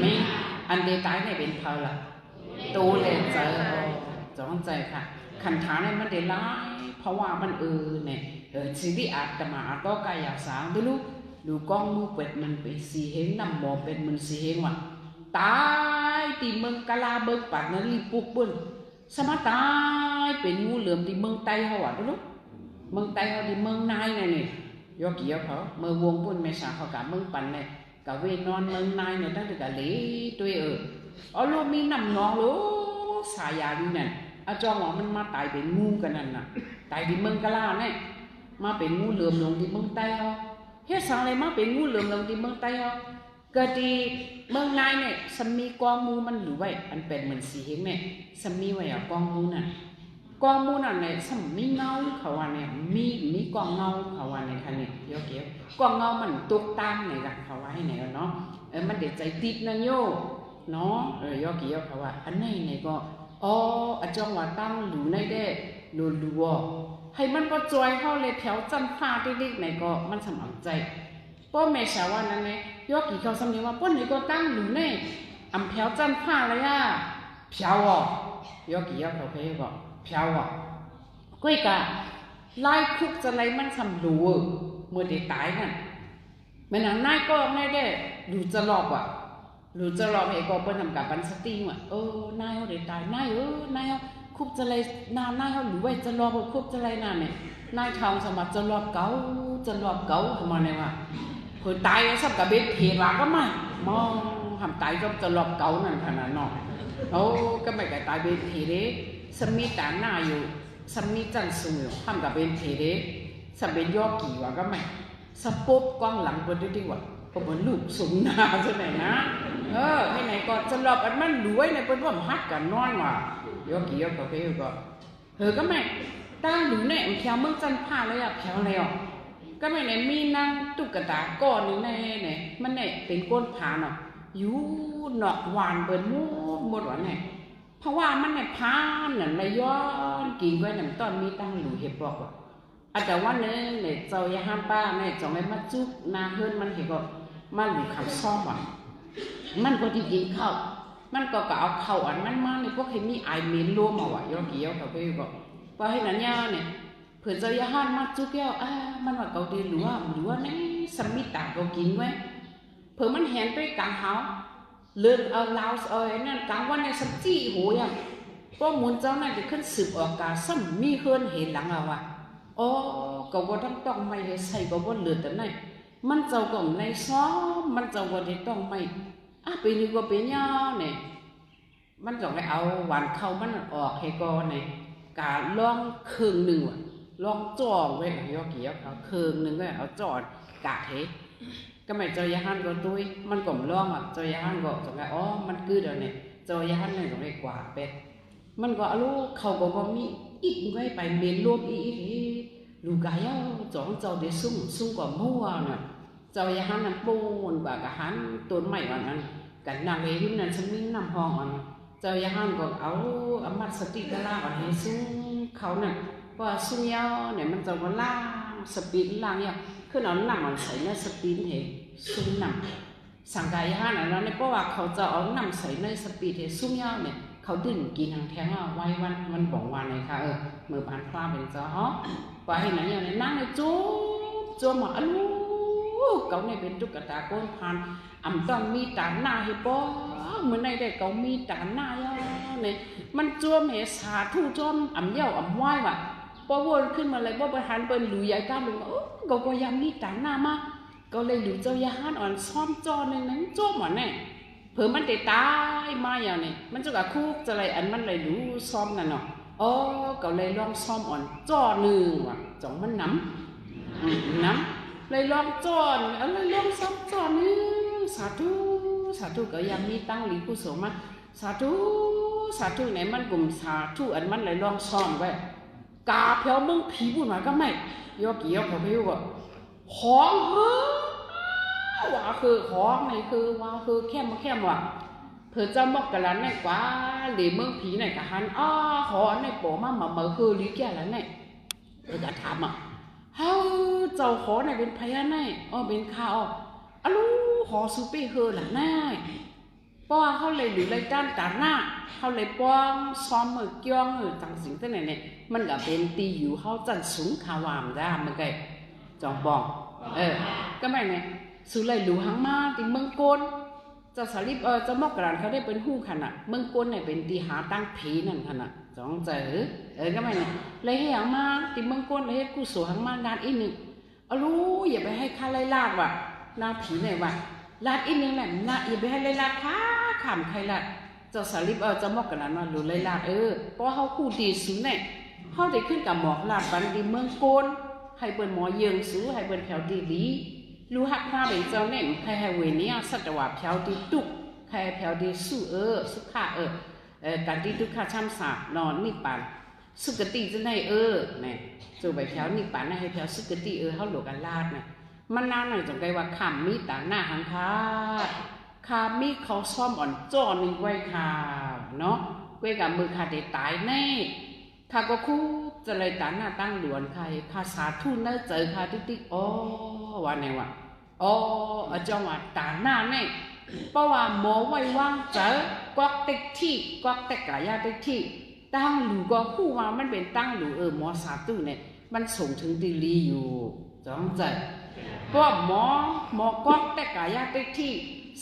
ไม่อันตีตายเนี่ยเป็นเขาล่ะตูเลยเจอจังใจค่ะขันฐานเนี่ยมันได้ร้ายเพราะว่ามันเนี่ยชีวิตอาตมาต่อกายสางไม่รู้ดูกล้องมือเป็ดมันไป4 เฮงนำหมอเป็ดมัน4 เฮงว่ะตายที่เมืองกาลาเบิกปากนั้นรีปุกเปิ้นสมาตายเป็นงูเหลือมที่เมืองไต้เขาอ่ะรู้เมืองไต้เขาที่เมืองนายเนี่ยยอกี่เขาเมื่อวงปุ่นไม่สาเขากะเมืองปันเนี่ยกะเวนอนเมืองนายเนี่ยตั้งแต่กะเละตัวลูกมีนำน้องลูกสายาดีเนี่ยอาจารย์ว่ามันมาตายเป็นงูกันนั่นน่ะตายที่เมืองกาลาเนี่ยมาเป็นงูเหลือมลงที่เมืองไต้เขาเฮ็ดสังเลยมาเป็นงูเหลือมลงที่เมืองไต้เขาเกิดที่เมืองนายเนี่ยสมีกองมูมันหรือไว้อันเป็นเหมือน4 เฮงเนี่ยสมีไว้กองมูนั่นกองมูนั่นเนี่ยสมีเงาเขาว่าเนี่ยมีกองเงาเขาว่าเนี่ยค่ะเนี่ยเกี่ยวกองเงามันตกตามเนี่ยกันเขาว่าให้ไหนเนาะมันเด็ดใจติดนะโยเนาะเกี่ยวเขาว่าอันไหนเนี่ยก็อาจารย์ว่าตั้งหรือในได้รัวให้มันก็จอยเข้าเลยแถวจันทราเด็กๆไหนก็มันสมัครใจป้อแม่ชาวนั้นไงยกกี่เขาสำเนียงว่าป้นไหนก็ตั้งหรือในอำแถวจันทราเลยเพียวยกกี่เขาเคยบอกเพียวก้อยกะไล่คุกจะไรมันสำรูเมื่อได้ตายนั่นมันนายก็ไม่ได้ดูจะหลอกดูจะหลอกไอ้ก็เปิ้นทำกับบันสติงนายเขาได้ตายนายนายเขาคุกจะไรนายเขาหรือว่าจะหลอกคุกจะไรนั่นเนี่ยนายทองสมัครจะหลอกเก่าทำไมเนี่ยว่าเผื่อตายสักกับเบ็ดเพลว่าก็ไม่มองทำตายก็จะหลอกเก่านั่นขนาดนั้นก็ไม่ได้ตายเบ็ดเพลสมีตาหน้าอยู่สมีจันสูงทำกับเป็นเพเดสเป็นยอกี่วะก็ไม่สปุ๊บกล้องหลังเปิดดีกว่าก็เหมือนลูกสูงหน้าใช่ไหมนะให้ไหนก็จะหลอกอันมันรวยในเป็นว่าฮักกันนอนว่ะยอกี่ก็ก็ไม่ตั้งหรือเนี่ยแถวเมืองจันทร์เลยแถวอะไรก็ไม่ไหนมีนางตุ๊กตาก้อนนี่ไหนมันเนี่ยเป็นก้นผาเนาะอยู่หนอกหวานเปิดหมดวะเนี่ยเพราะว่ามันเนี่ยพานนั่นเลยย้อนกินไว้นั่นตอนมีตั้งหลูเห็บบอกว่าแต่ว่าเนี่ยเจ้าอย่าห้ามป้าเนี่ยจงไม่มาจุกนาเฮิรนมันเห็นก็มาหลูคำซ่อมมันก็ที่กินข้าวมันก็เอาข้าวอันมันมาในพวกที่มีไอเมนรวมมาว่ะย้อนกี่ย้อนเขาไปบอกว่าให้นั่นย่าเนี่ยเผื่อเจ้าอย่าห้ามมาจุกแก้วมันว่าเกาดีหรือว่าเนี่ยสมิตาก็กินไว้เผื่อมันแหนไปกลางเฮาเลื่อนเอาลาวนั่นกลางวันในสัมจี้โหยังเพราะมูลเจ้านั่นจะขึ้นสืบออกกาซ้ำมีเฮือนเห็นหลังเอาก็ว่าต้องไม่ให้ใส่ก็ว่าเลือดแต่ไหนมันเจ้าก็ในซ้อมมันเจ้าก็ได้ต้องไม่ปีนี้ก็เป็นย่อเนี่ยมันจะไปเอาหวานเข้ามันออกให้ก่อนเนี่ยกาลองครึ่งหนึ่งลองจ่อไว้ยกเกี่ยวเอาครึ่งหนึ่งก็เอาจ่อกาเทก็ไม่เจอยาหันก็ด้วยมันก็ร้องเจอยาหันก็จะไงมันคือเดี๋ยวนี้ เจ้าย่านนั่นก็ได้กว่าเป็ดมันก็อาลูเขาก็มีอีกไว้ไปเมนรวมอีลูกกายจ้องเจ้าได้ซุ่งกว่ามั่วน่ะเจ้าย่านนั้นปูนกว่ากะหันต้นใหม่ว่านั้นกันนางเวริมนั้นฉันมีน้ำห้องอ่ะเจ้าย่านก็เอาอมัดสติกะลาอ่อนให้ซึ่งเขาน่ะว่าซุ่งยาวเนี่ยมันจะว่าล่างสปีดล่างเนี่ยคือเอาหนังมันใส่ในสปีดเหซุ่งหนังสังกายานอันนั้นเนี่ยเพราะว่าเขาจะเอาหนังใส่ในสปีดเหซุ่งยาวเนี่ยเขาดื่มกินทางแท้งว่าไว้วันบอกวันเลยค่ะมือบานพลาเป็นเจ้าฮะว่าให้ไหนอย่างนี้นั่งเลยจูมาอันนู้เขาเนี่ยเป็นตุ๊กตาโกนพันอ่ำต้องมีตาหน้าให้ป้อเหมือนในได้เขามีตาหน้าเนี่ยมันจวมเหสาทูจอมอ่ำเย้าอ่ำไหว้ว่ะพอวนขึ้นมาเลยพอประธานเป็นหลุยใหญ่ก้าวลงเขาก็ยังมีตาหน้ามาก็เลยหลุยเจ้ายาฮันอ่อนซ้อมจอในนั้นจวมอ่ะเนี่ยเผื่อมันได้ตายมาอย่างนี้มันจะกับคุกจะอะไรอันมันเลยรู้ซ้อมนั่นเนาะก็เลยลองซ้อมอ่อนจ้อหนึ่งว่ะจ่องมันน้ำเลยลองจ้อนเลยลองซ้อมจ้อหนึ่งสาธุก็ยังมีตั้งหลีกุศลมาสาธุไหนมันกลุ่มสาธุอันมันเลยลองซ้อมไว้กาเพียวมึงผีบุญมาก็ไม่ยกกี่ยกเขาพิวก็ของว่าคือของนี่คือว่าคือแค่ว่ะเพื่อจะมกกันแล้วเนี่ยกว่าหรือเมืองผีเนี่ยกะหันขอในโปมาเมื่อคือลิแก่แล้วเนี่ยกะทำเฮาเจ้าขอเนี่ยเป็นพญานาคเป็นข้าวลูขอสุปีเฮอหล่ะนายเพราะว่าเขาเลยหรือเลยด้านตาหน้าเขาเลยป้องซ้อมมือเกี้ยงจังสิ่งตั้งไหนเนี่ยมันก็เป็นตีอยู่เขาจันสูงขาวามได้มันไงจองบอกก็ไม่เนี่ยสุเลยหลูหังมาติเมืองโกนเจ้าสาลิบเจ้ามอกกระดานเขาได้เป็นหู้ขนาดเมืองโกนเนี่ยเป็นตีหาตั้งผีนั่นขนาดจองเจอก็ไม่เนี่ยเลยให้หังมาติเมืองโกนเลยให้กู้สูหังมาด้านอีกหนึ่งรู้อย่าไปให้ข้าไล่ลากว่ะนางผีไหนว่ะลาดอีกนึงแหละนะอย่าไปให้ไล่ลากข้าขำใครละเจ้าสาลิบเจ้ามอกกระดานมาหลุไล่ลากเพราะเขาคู่ดีสูงเนี่ยเขาได้ขึ้นกับหมอกลาดบันดีเมืองโกนให้เปิดหมอเยิงสูให้เปิดแถวดีลีรู้หักมาเป็นเจ้าเนี่ยใครให้เวนี้สัตว์ว่าแถวดีตุกใครแถวดีสู้สุขาการที่ทุกข้าช่ำสาบนอนนิปานสุกติจะได้เนี่ยจู่ไปแถวนิปานให้แถวสุกติเขาหลวกันลาดเนี่ยมันนานหน่อยจงใจว่าขำมีตาหน้าหังคามีเขาซ่อมอ่อนจ้อหนึ่งไว้ค่ะเนาะไว้กับมือขาดตายแน่ข้าก็คู่จะเลยตาหน้าตั้งหลวนใครภาษาทุ่นเนเจอค่ะติ๊กวันไหนวะเจ้าว่าตาหน้าแน่เพราะว่าหมอไว้ว่างเจอกอกติ๊กที่กอกแต่กายาติ๊กที่ตั้งหลูก็คู่ว่ามันเป็นตั้งหลูหมอสาตุเนี่ยมันส่งถึงดีลีอยู่จ้องใจเพราะหมอกอกแต่กายาติ๊กที่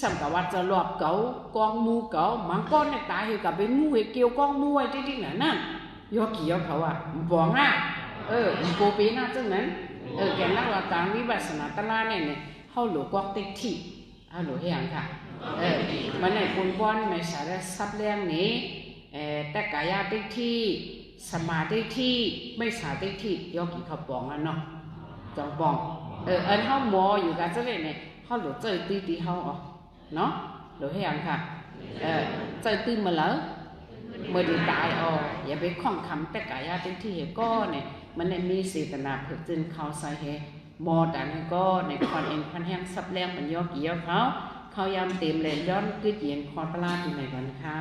สัมกับว่าจะหลอกเก๋ากองมูเก๋ามังก้อนเนี่ยตายเหตุกับเป็นมูเหตุเกี่ยวกองมูไว้ติ๊กไหนนั่นยกกี่ยกเขาว่าบอกหน้าโกปีหน้าจังนั้นแกนักว่าต่างวิบัติศาสนาตลาดเนี่ยเขาหลวกอกติ๊กที่เขาหลวกให้ยังค่ะมันในปุ่นป้อนในสารซับเรื่องนี้แต่กายาติ๊กที่สมาติ๊กที่ไม่สาติ๊กที่ยกกี่เขาปองแล้วเนาะจองปองอันเขาหมออยู่กันจะเลยเนี่ยเขาหลวกเจอตีเขาเนาะหลวกให้ยังค่ะเจอตีมาแล้วเมื่อดีตายอย่าไปข้องคำแต่กายาเป็นที่เหตุก็เนี่ยมันในมีเสตนาเพื่อจึงเขาใส่เหตุมอแต่ในก็ในคอนเอ็นพันแห้งซับแรงมันยอกเกี่ยวเขายำเต็มเลยย้อนกึศเย็นคอนปลาที่ไหนก่อนค่ะ